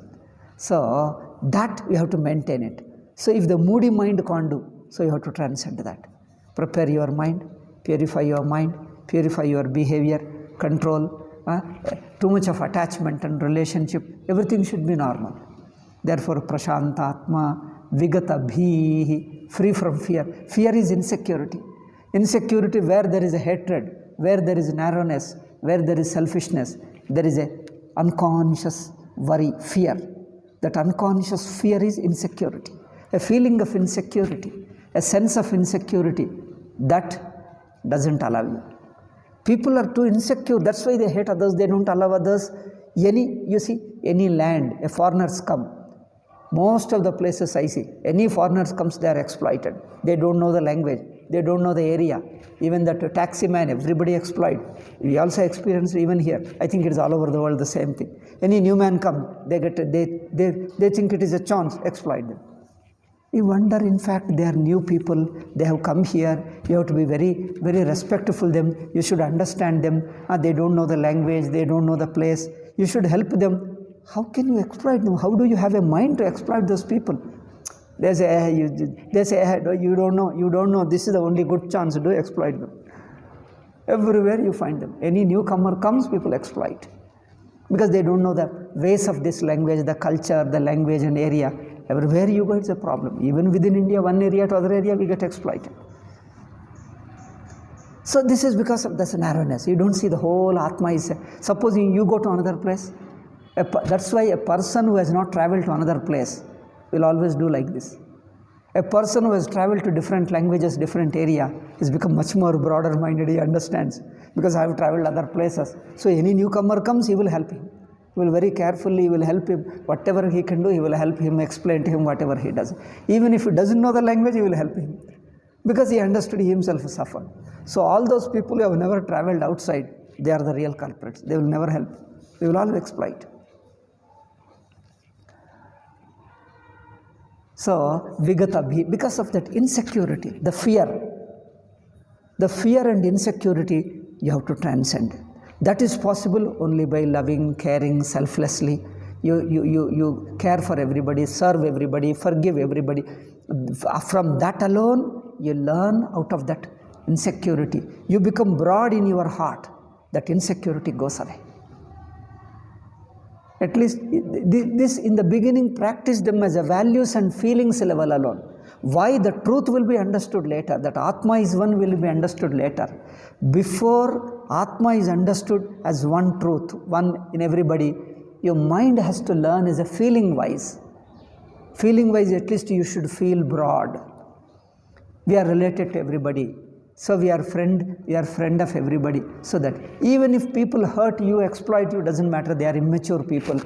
So that we have to maintain it. So if the moody mind can't do, so you have to transcend that. Prepare your mind, purify your behavior, control. Too much of attachment and relationship, everything should be normal. Therefore, prashantatma, vigata bhihi, free from fear. Fear is insecurity. Insecurity where there is a hatred, where there is narrowness, where there is selfishness, there is a unconscious worry, fear. That unconscious fear is insecurity. A feeling of insecurity, a sense of insecurity, that doesn't allow you. People are too insecure, that's why they hate others, they don't allow others. Any land, a foreigners come, most of the places I see, any foreigners comes, they are exploited. They don't know the language, they don't know the area. Even that taxi man, everybody exploit. We also experience even here. I think it is all over the world the same thing. Any new man come, they think it is a chance, exploit them. You wonder, in fact, they are new people, they have come here, you have to be very, very respectful them, you should understand them. They don't know the language, they don't know the place, you should help them. How can you exploit them? How do you have a mind to exploit those people? They say, you don't know, this is the only good chance, do exploit them. Everywhere you find them. Any newcomer comes, people exploit. Because they don't know the ways of this language, the culture, the language and area. Everywhere you go, it's a problem. Even within India, one area to other area, we get exploited. So this is because of this narrowness. You don't see the whole Atma is. Supposing you go to another place, that's why a person who has not traveled to another place will always do like this. A person who has traveled to different languages, different area, has become much more broader minded, he understands. Because I have traveled other places. So any newcomer comes, he will help him. He will very carefully, he will help him. Whatever he can do, he will help him, explain to him whatever he does. Even if he doesn't know the language, he will help him. Because he understood, he himself suffered. So all those people who have never traveled outside, they are the real culprits. They will never help. They will always exploit. So, vigata bhi, because of that insecurity, the fear and insecurity, you have to transcend. That is possible only by loving, caring, selflessly. You care for everybody, serve everybody, forgive everybody. From that alone, you learn out of that insecurity. You become broad in your heart. That insecurity goes away. At least this in the beginning, practice them as a values and feelings level alone. Why? The truth will be understood later. That Atma is one will be understood later. Before Atma is understood as one truth, one in everybody, your mind has to learn as a feeling wise. Feeling wise, at least you should feel broad. We are related to everybody. So we are friend of everybody. So that even if people hurt you, exploit you, doesn't matter. They are immature people.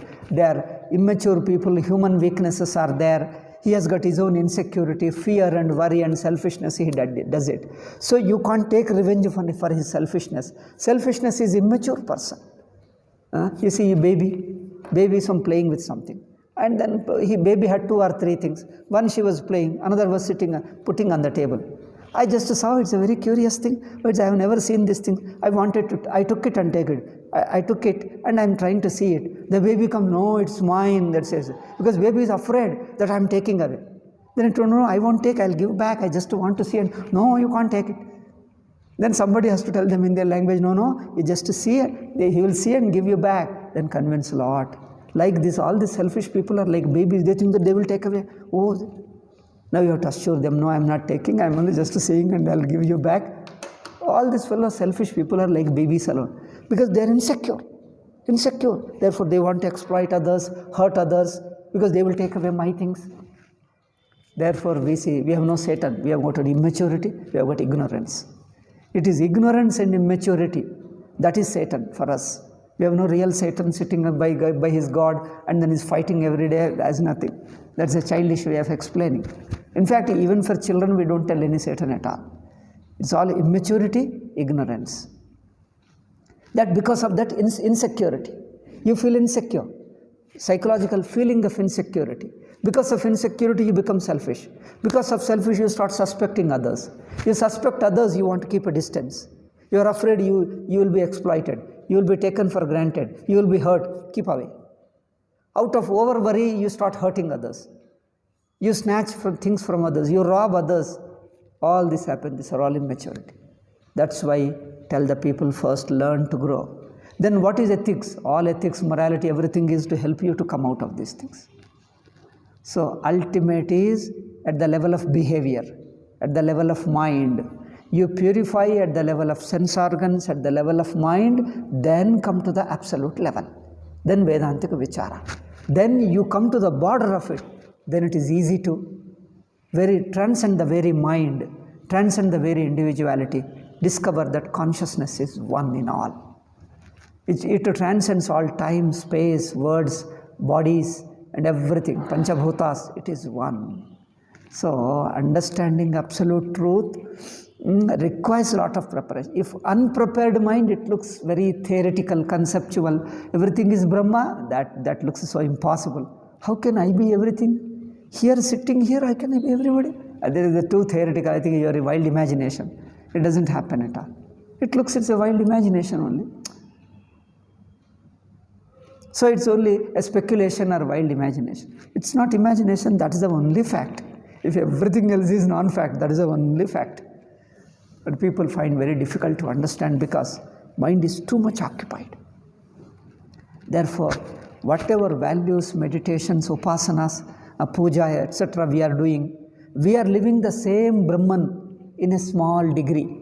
Human weaknesses are there. He has got his own insecurity, fear and worry and selfishness. He does it. So you can't take revenge for his selfishness. Selfishness is immature person. You see a baby is playing with something. And then baby had 2 or 3 things. One she was playing, another was putting on the table. I just saw it's a very curious thing, but I have never seen this thing. I took it and take it. I took it and I'm trying to see it. The baby comes, no, it's mine, that says. Because baby is afraid that I'm taking away. Then I told, no, I won't take, I'll give back. I just want to see it. No, you can't take it. Then somebody has to tell them in their language, no, you just see it. He will see it and give you back. Then convince a lot. Like this, all these selfish people are like babies. They think that they will take away. Oh, now you have to assure them, no, I'm not taking, I'm only just seeing and I'll give you back. All these fellow selfish people are like babies alone. Because they're insecure. Therefore, they want to exploit others, hurt others, because they will take away my things. Therefore, we see, we have no Satan. We have got immaturity, we have got ignorance. It is ignorance and immaturity. That is Satan for us. We have no real Satan sitting by his God and then is fighting every day as nothing. That's a childish way of explaining. In fact, even for children, we don't tell any Satan at all. It's all immaturity, ignorance. That because of that insecurity, you feel insecure. Psychological feeling of insecurity. Because of insecurity, you become selfish. Because of selfish, you start suspecting others. You suspect others, you want to keep a distance. You are afraid you will be exploited. You will be taken for granted. You will be hurt. Keep away. Out of over worry, you start hurting others. You snatch things from others. You rob others. All this happens. These are all immaturity. That's why tell the people first learn to grow. Then what is ethics? All ethics, morality, everything is to help you to come out of these things. So ultimate is at the level of behavior, at the level of mind. You purify at the level of sense organs, at the level of mind, then come to the absolute level. Then Vedantic Vichara. Then you come to the border of it. Then it is easy to transcend the very mind, transcend the very individuality, discover that consciousness is one in all. It transcends all time, space, words, bodies, and everything. Panchabhutas, it is one. So, understanding absolute truth requires a lot of preparation. If unprepared mind, it looks very theoretical, conceptual. Everything is Brahma, that looks so impossible. How can I be everything? Here, sitting here, I can be everybody. There is a too theoretical. I think you are a wild imagination. It doesn't happen at all. It looks it's a wild imagination only. So it's only a speculation or wild imagination. It's not imagination, that is the only fact. If everything else is non-fact, that is the only fact. But people find very difficult to understand because mind is too much occupied. Therefore, whatever values, meditations, upasanas, puja, etc. we are doing, we are living the same Brahman in a small degree.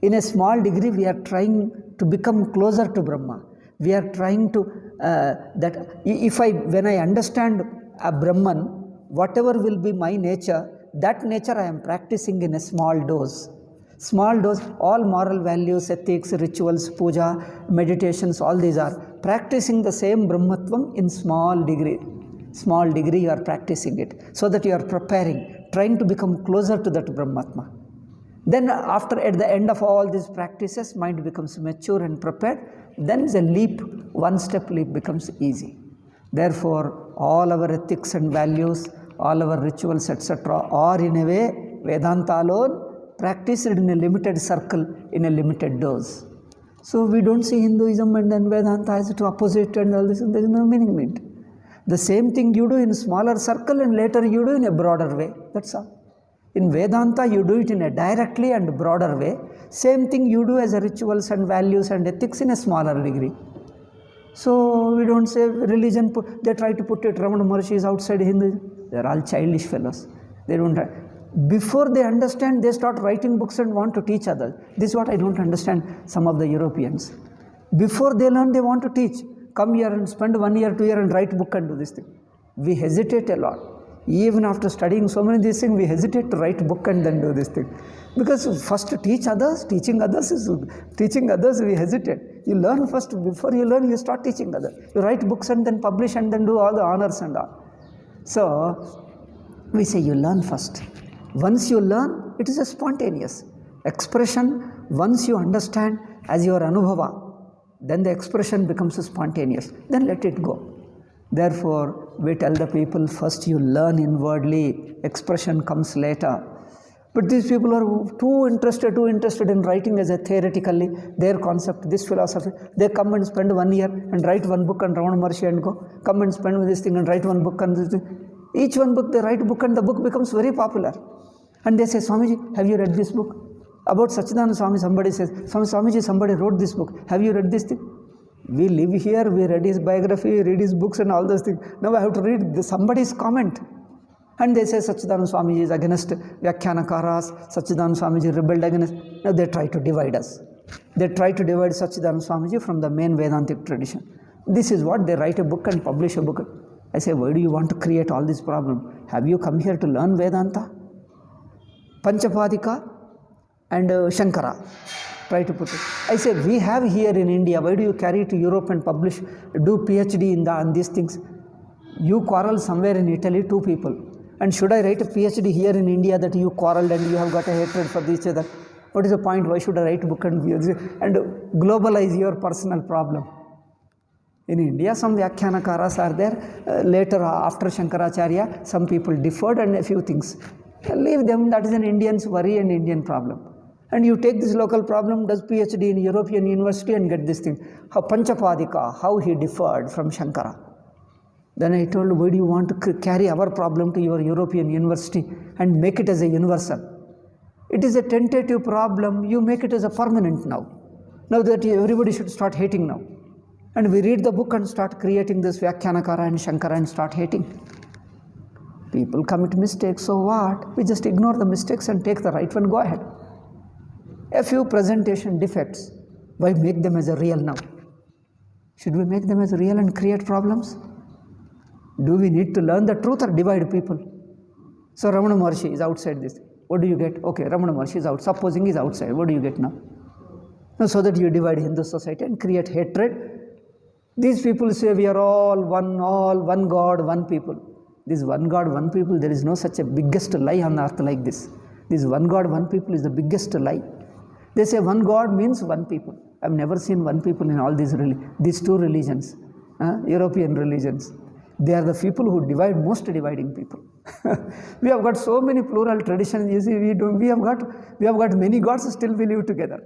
In a small degree, we are trying to become closer to Brahma. We are trying to, when I understand a Brahman, whatever will be my nature, that nature I am practicing in a small dose. Small dose, all moral values, ethics, rituals, puja, meditations, all these are practicing the same Brahmatvam in small degree. Small degree you are practicing it, so that you are preparing, trying to become closer to that Brahmatma. Then after, at the end of all these practices, mind becomes mature and prepared. Then the leap, one-step leap becomes easy. Therefore, all our ethics and values, all our rituals, etc. are in a way, Vedanta alone, practiced in a limited circle, in a limited dose. So we don't see Hinduism and then Vedanta as to opposite and all this, and there is no meaning in it. The same thing you do in a smaller circle and later you do in a broader way. That's all. In Vedanta, you do it in a directly and broader way. Same thing you do as a rituals and values and ethics in a smaller degree. So we don't say religion, they try to put it, Ramana Maharshi is outside Hinduism. They are all childish fellows. They don't. Before they understand, they start writing books and want to teach others. This is what I don't understand some of the Europeans. Before they learn, they want to teach. Come here and spend 1 year, 2 years and write book and do this thing. We hesitate a lot. Even after studying so many of these things, we hesitate to write book and then do this thing. Because first to teach others, teaching others, we hesitate. You learn first, before you learn, you start teaching others. You write books and then publish and then do all the honors and all. So, we say you learn first. Once you learn, it is a spontaneous expression. Once you understand as your anubhava, then the expression becomes spontaneous. Then let it go. Therefore, we tell the people, first you learn inwardly, expression comes later. But these people are too interested in writing as a theoretically, their concept, this philosophy. They come and spend 1 year and write one book and Ramana Maharshi and go. Come and spend this thing and write one book and this thing. Each one book, they write book and the book becomes very popular. And they say, Swamiji, have you read this book? About Sachidananda Swami, somebody says, Swamiji, somebody wrote this book. Have you read this thing? We live here, we read his biography, read his books and all those things. Now I have to read somebody's comment. And they say Sachidananda Swamiji is against Vyakyanakaras, Sachidananda Swamiji rebelled against. Now they try to divide us. They try to divide Sachidananda Swamiji from the main Vedantic tradition. This is what they write a book and publish a book. I say, why do you want to create all this problem? Have you come here to learn Vedanta? Panchapadika and Shankara. Try to put it. I say, we have here in India, why do you carry to Europe and publish, do PhD on these things? You quarrel somewhere in Italy, 2 people. And should I write a PhD here in India that you quarreled and you have got a hatred for each other? What is the point? Why should I write a book and globalize your personal problem? In India, some Vyakyanakaras are there. Later, after Shankaracharya, some people differed and a few things. Leave them. That is an Indian's worry and Indian problem. And you take this local problem, does PhD in European university and get this thing. How Panchapadika, how he differed from Shankara. Then I told, why do you want to carry our problem to your European university and make it as a universal? It is a tentative problem, you make it as a permanent now. Now that everybody should start hating now. And we read the book and start creating this Vyakyanakara and Shankara and start hating. People commit mistakes, so what? We just ignore the mistakes and take the right one, go ahead. A few presentation defects, why make them as a real now? Should we make them as real and create problems? Do we need to learn the truth or divide people? So Ramana Maharshi is outside this. What do you get? Okay, Ramana Maharshi is out. Supposing he is outside, what do you get now? So that you divide Hindu society and create hatred. These people say we are all one God, one people. This one God, one people, there is no such a biggest lie on earth like this. This one God, one people is the biggest lie. They say one God means one people. I've never seen one people in all these two religions, European religions. They are the people who divide, most dividing people. We have got so many plural traditions. You see, we have got many gods, still we live together.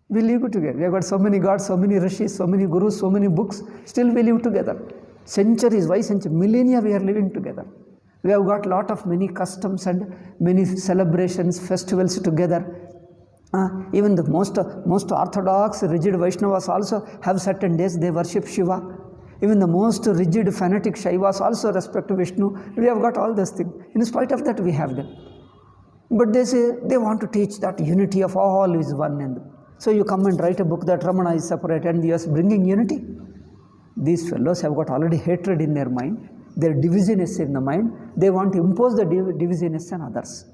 We live together. We have got so many gods, so many rishis, so many gurus, so many books, still we live together. Centuries, why centuries? Millennia we are living together. We have got many customs and many celebrations, festivals together. Even the most orthodox, rigid Vaishnavas also have certain days they worship Shiva. Even the most rigid, fanatic Shaivas also respect Vishnu. We have got all those things. In spite of that, we have them. But they say they want to teach that unity of all is one. And so you come and write a book that Ramana is separate and you are bringing unity. These fellows have got already hatred in their mind. Their divisiveness in the mind. They want to impose the divisiveness on others.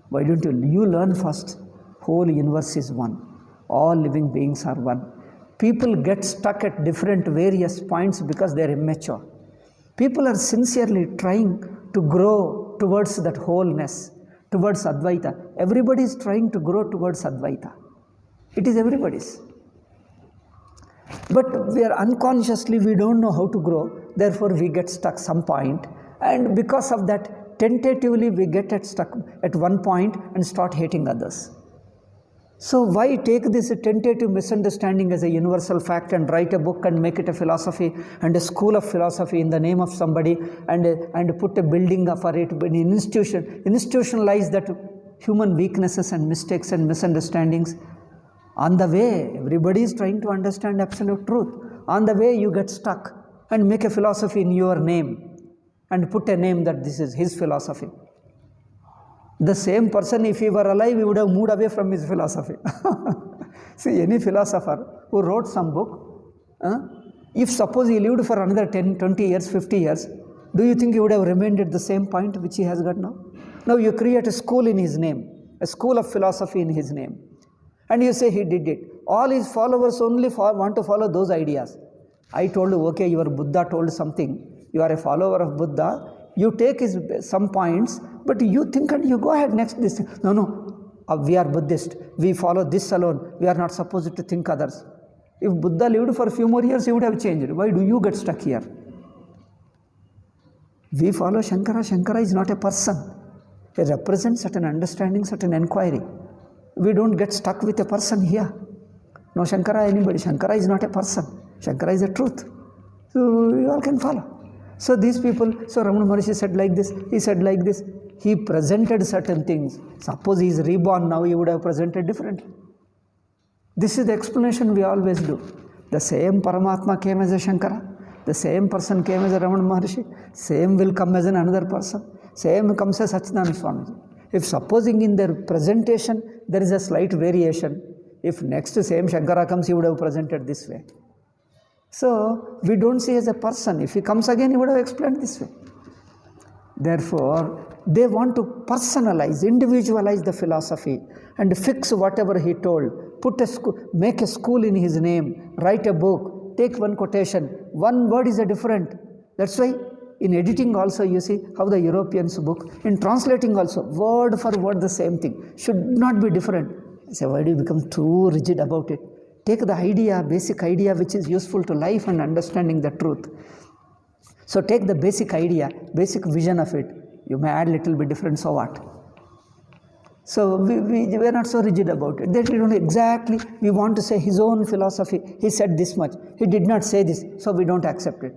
Why don't you learn first? Whole universe is one. All living beings are one. People get stuck at different various points because they are immature. People are sincerely trying to grow towards that wholeness, towards Advaita. Everybody is trying to grow towards Advaita. It is everybody's. But we are unconsciously, we don't know how to grow. Therefore, we get stuck some point. And because of that, tentatively we get stuck at one point and start hating others. So why take this tentative misunderstanding as a universal fact and write a book and make it a philosophy and a school of philosophy in the name of somebody and put a building for it, an institution, institutionalize that human weaknesses and mistakes and misunderstandings. On the way, everybody is trying to understand absolute truth. On the way, you get stuck and make a philosophy in your name and put a name that this is his philosophy. The same person, if he were alive, he would have moved away from his philosophy. See, any philosopher who wrote some book, if suppose he lived for another 10, 20 years, 50 years, do you think he would have remained at the same point which he has got now? Now you create a school in his name, a school of philosophy in his name. And you say he did it. All his followers only want to follow those ideas. I told you, okay, your Buddha told something. You are a follower of Buddha. You take some points, but you think and you go ahead next this. No, we are Buddhist. We follow this alone. We are not supposed to think others. If Buddha lived for a few more years, he would have changed. Why do you get stuck here? We follow Shankara. Shankara is not a person. He represents certain understanding, certain inquiry. We don't get stuck with a person here. No Shankara, anybody. Shankara is not a person. Shankara is a truth. So you all can follow. So these people, so Ramana Maharshi said like this, he said like this. He presented certain things. Suppose he is reborn now, he would have presented differently. This is the explanation we always do. The same Paramatma came as a Shankara. The same person came as a Ramana Maharshi. Same will come as another person. Same comes as Satchidananda Swamiji. If supposing in their presentation there is a slight variation, if next same Shankara comes, he would have presented this way. So we don't see as a person. If he comes again, he would have explained this way. Therefore, they want to personalize, individualize the philosophy and fix whatever he told. Make a school in his name, write a book, take one quotation. One word is a different. That's why in editing also you see how the Europeans book. In translating also, word for word the same thing. Should not be different. I say, why do you become too rigid about it? Take the idea, basic idea which is useful to life and understanding the truth. So take the basic idea, basic vision of it. You may add little bit different, so what? So we are not so rigid about it. That we don't exactly, we want to say his own philosophy. He said this much. He did not say this, so we don't accept it.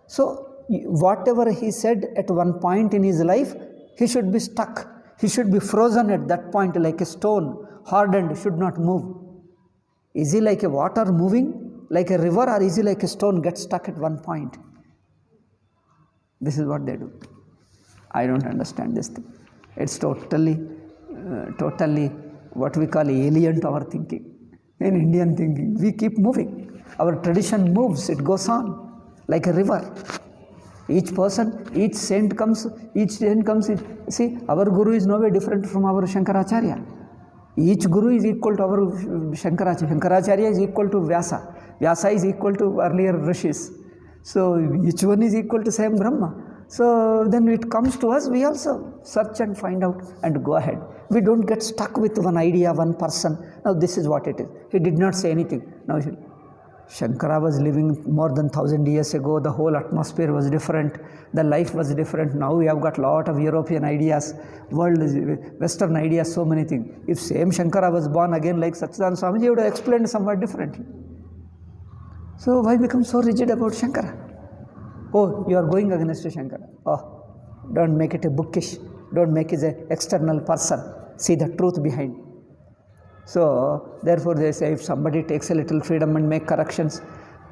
So whatever he said at one point in his life, he should be stuck. He should be frozen at that point like a stone, hardened, should not move. Is he like a water moving, like a river, or is he like a stone, gets stuck at one point? This is what they do. I don't understand this thing. It's totally what we call alien to our thinking. In Indian thinking, we keep moving. Our tradition moves, it goes on like a river. Each person, each saint comes. See, our Guru is no way different from our Shankaracharya. Each Guru is equal to our Shankaracharya. Shankaracharya is equal to Vyasa. Vyasa is equal to earlier Rishis. So each one is equal to same Brahma. So then it comes to us, we also search and find out and go ahead. We don't get stuck with one idea, one person. Now this is what it is. He did not say anything. Now Shankara was living more than 1,000 years ago. The whole atmosphere was different. The life was different. Now we have got a lot of European ideas, Western ideas, so many things. If same Shankara was born again like Satchidananda Swamiji, he would have explained somewhat differently. So why become so rigid about Shankara? Oh, you are going against Shankara. Oh, don't make it a bookish. Don't make it an external person. See the truth behind. So, therefore they say if somebody takes a little freedom and make corrections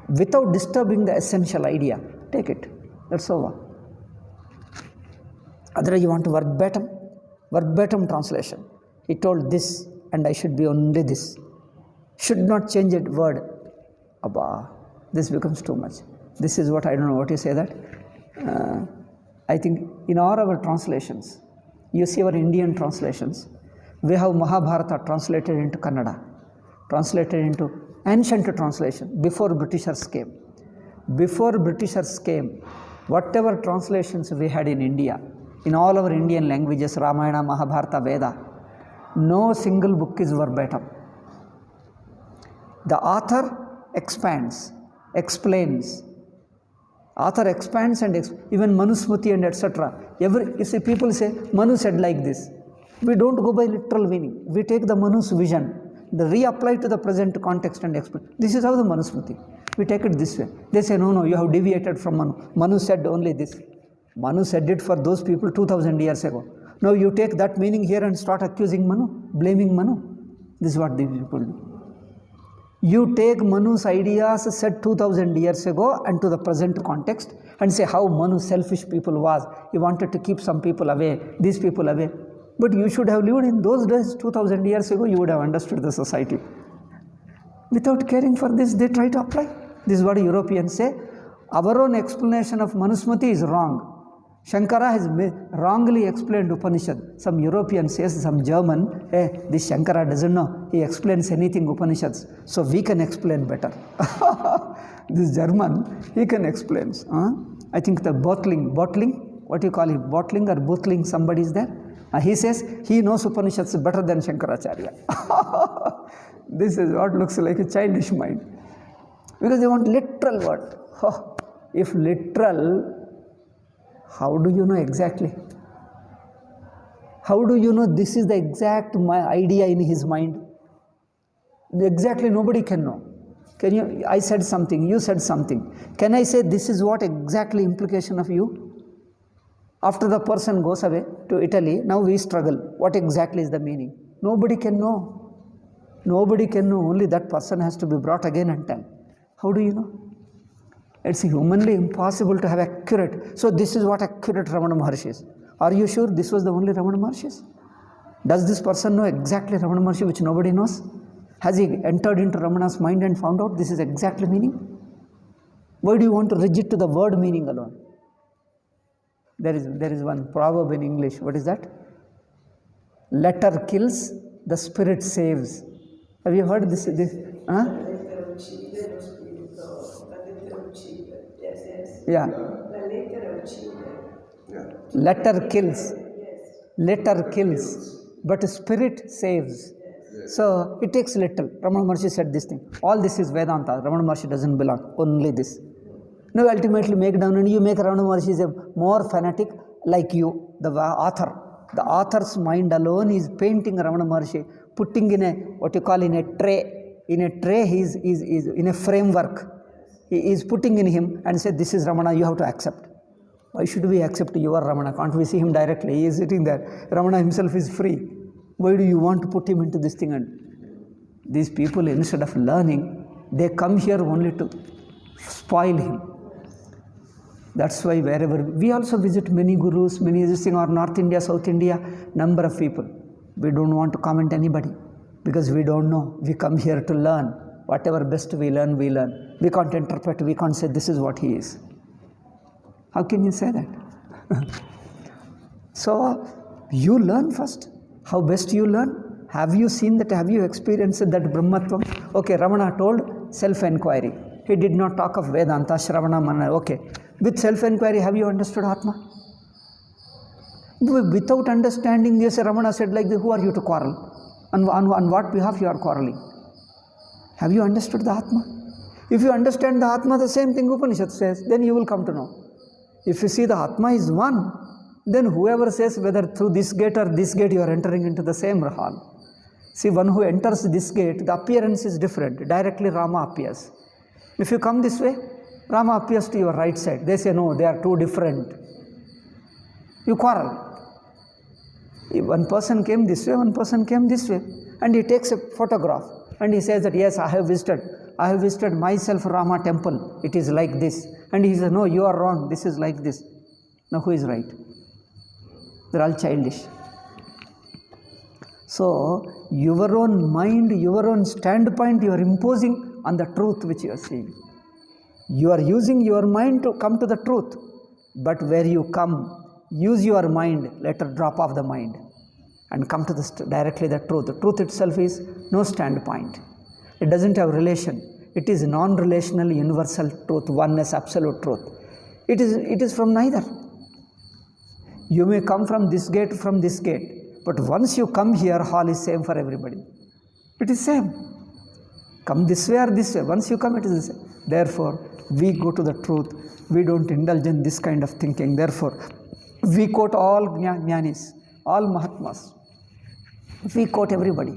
without disturbing the essential idea, take it. That's over. Otherwise you want to verbatim translation. He told this and I should be only this. Should not change a word. Abba, this becomes too much. This is what, I don't know what you say that. I think in all our translations, you see our Indian translations, we have Mahabharata translated into Kannada, translated into ancient translation before Britishers came. Before Britishers came, whatever translations we had in India, in all our Indian languages, Ramayana, Mahabharata, Veda, no single book is verbatim. The author expands, explains. Author expands and even Manusmriti and etc. You see, people say, Manu said like this. We don't go by literal meaning. We take the Manu's vision, reapply to the present context and explain. This is how the Manusmriti. We take it this way. They say, no, you have deviated from Manu. Manu said only this. Manu said it for those people 2000 years ago. Now you take that meaning here and start accusing Manu, blaming Manu. This is what these people do. You take Manu's ideas said 2000 years ago and to the present context and say how Manu selfish people was. He wanted to keep some people away, these people away. But you should have lived in those days 2000 years ago, you would have understood the society. Without caring for this, they try to apply. This is what Europeans say. Our own explanation of Manusmriti is wrong. Shankara has wrongly explained Upanishad. Some European says, some German, hey, this Shankara doesn't know. He explains anything Upanishads. So we can explain better. This German, he can explain. I think the bottling, what do you call it? Bottling or bottling, somebody is there. He says he knows Upanishads better than Shankaracharya. This is what looks like a childish mind. Because they want literal word. If literal, how do you know exactly? How do you know this is the exact idea in his mind? Exactly nobody can know. Can you? I said something, you said something. Can I say this is what exactly implication of you? After the person goes away to Italy, now we struggle. What exactly is the meaning? Nobody can know. Nobody can know. Only that person has to be brought again and tell. How do you know? It's humanly impossible to have accurate. So this is what accurate Ramana Maharshi is. Are you sure this was the only Ramana Maharshi? Does this person know exactly Ramana Maharshi which nobody knows? Has he entered into Ramana's mind and found out this is exactly meaning? Why do you want to rigid to the word meaning alone? There is one proverb in English. What is that? Letter kills, the spirit saves. Have you heard this? Huh? Yeah. Letter kills, but spirit saves. So it takes little. Ramana Maharshi said this thing. All this is Vedanta. Ramana Maharshi doesn't belong. Only this. Now ultimately make down and you make Ramana Maharshi is a more fanatic like you, the author. The author's mind alone is painting Ramana Maharshi, putting in a, what you call in a tray. In a tray, he is in a framework. He is putting in him and say, this is Ramana, you have to accept. Why should we accept your Ramana? Can't we see him directly? He is sitting there. Ramana himself is free. Why do you want to put him into this thing? And these people, instead of learning, they come here only to spoil him. That's why wherever, we also visit many gurus, many existing, or North India, South India, number of people. We don't want to comment anybody because we don't know. We come here to learn. Whatever best we learn, we learn. We can't interpret, we can't say this is what he is. How can you say that? So, you learn first. How best you learn? Have you seen that? Have you experienced that Brahmatvam? Okay, Ramana told self-enquiry. He did not talk of Vedanta, Shravana, Manana. Okay. With self-enquiry, have you understood Atma? Without understanding this, Ramana said like this, who are you to quarrel? On what behalf you are quarreling? Have you understood the Atma? If you understand the Atma, the same thing Upanishad says, then you will come to know. If you see the Atma is one, then whoever says whether through this gate or this gate you are entering into the same hall. See, one who enters this gate, the appearance is different. Directly Rama appears. If you come this way, Rama appears to your right side. They say, no, they are two different. You quarrel. One person came this way, one person came this way. And he takes a photograph. And he says that, yes, I have visited myself Rama temple. It is like this. And he says, no, you are wrong. This is like this. Now, who is right? They're all childish. So, your own mind, your own standpoint, you are imposing on the truth which you are seeing. You are using your mind to come to the truth. But where you come, use your mind, let her drop off the mind and come to directly the truth. The truth itself is no standpoint. It doesn't have relation. It is non-relational, universal truth, oneness, absolute truth. It is from neither. You may come from this gate, but once you come here, hall is same for everybody. It is same. Come this way or this way. Once you come, it is the same. Therefore, we go to the truth. We don't indulge in this kind of thinking. Therefore, we quote all Jnanis, all Mahatmas. We quote everybody.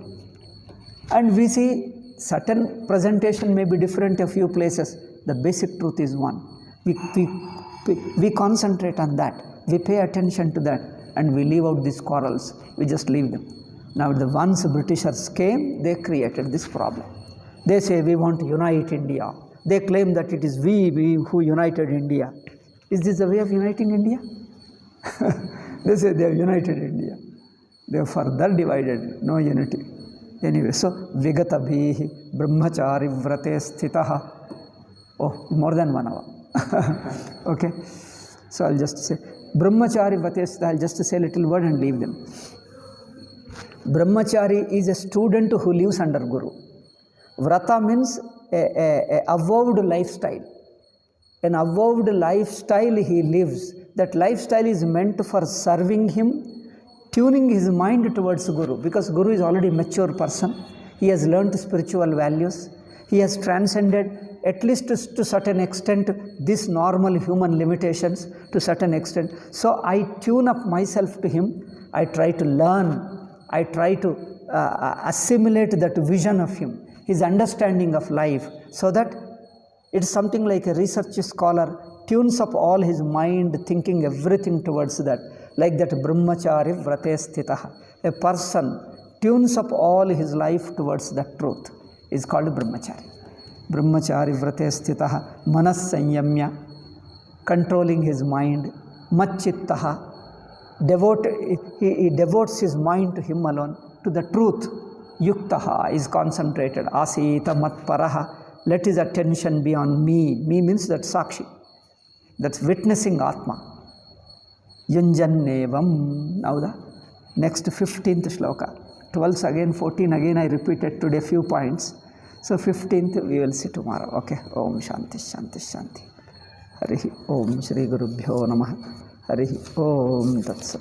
And we see certain presentation may be different a few places. The basic truth is one. We concentrate on that. We pay attention to that. And we leave out these quarrels. We just leave them. Now, once the Britishers came, they created this problem. They say, we want to unite India. They claim that it is we who united India. Is this the way of uniting India? They say they have united India. They have further divided. No unity. Anyway, so Vigata bhihi brahmachari vrate sthitaha. Oh, more than 1 hour. Okay. So I'll just say brahmachari vrate sthitaha. I'll just say a little word and leave them. Brahmachari is a student who lives under Guru. Vrata means a avowed lifestyle. An avowed lifestyle he lives. That lifestyle is meant for serving him, tuning his mind towards Guru. Because Guru is already a mature person. He has learned spiritual values. He has transcended, at least to certain extent, these normal human limitations to certain extent. So I tune up myself to him. I try to learn. I try to assimilate that vision of him, his understanding of life, so that it's something like a research scholar tunes up all his mind, thinking everything towards that. Like that brahmachari vrate sthitaha. A person tunes up all his life towards that truth is called brahmachari. Brahmachari vrate sthitaha. Manas sanyamya. Controlling his mind. Machittaha. He devotes his mind to him alone, to the truth. Yuktaha is concentrated. Asita matparaha. Let his attention be on me. Me means that Sakshi. That's witnessing Atma. Yunjannevam. Now the next 15th shloka. 12th again, 14 again I repeated today few points. So 15th we will see tomorrow. Okay. Om Shanti Shanti Shanti. Harihi Om Shri Gurubhyo Namah. Harihi Om Tat Sat.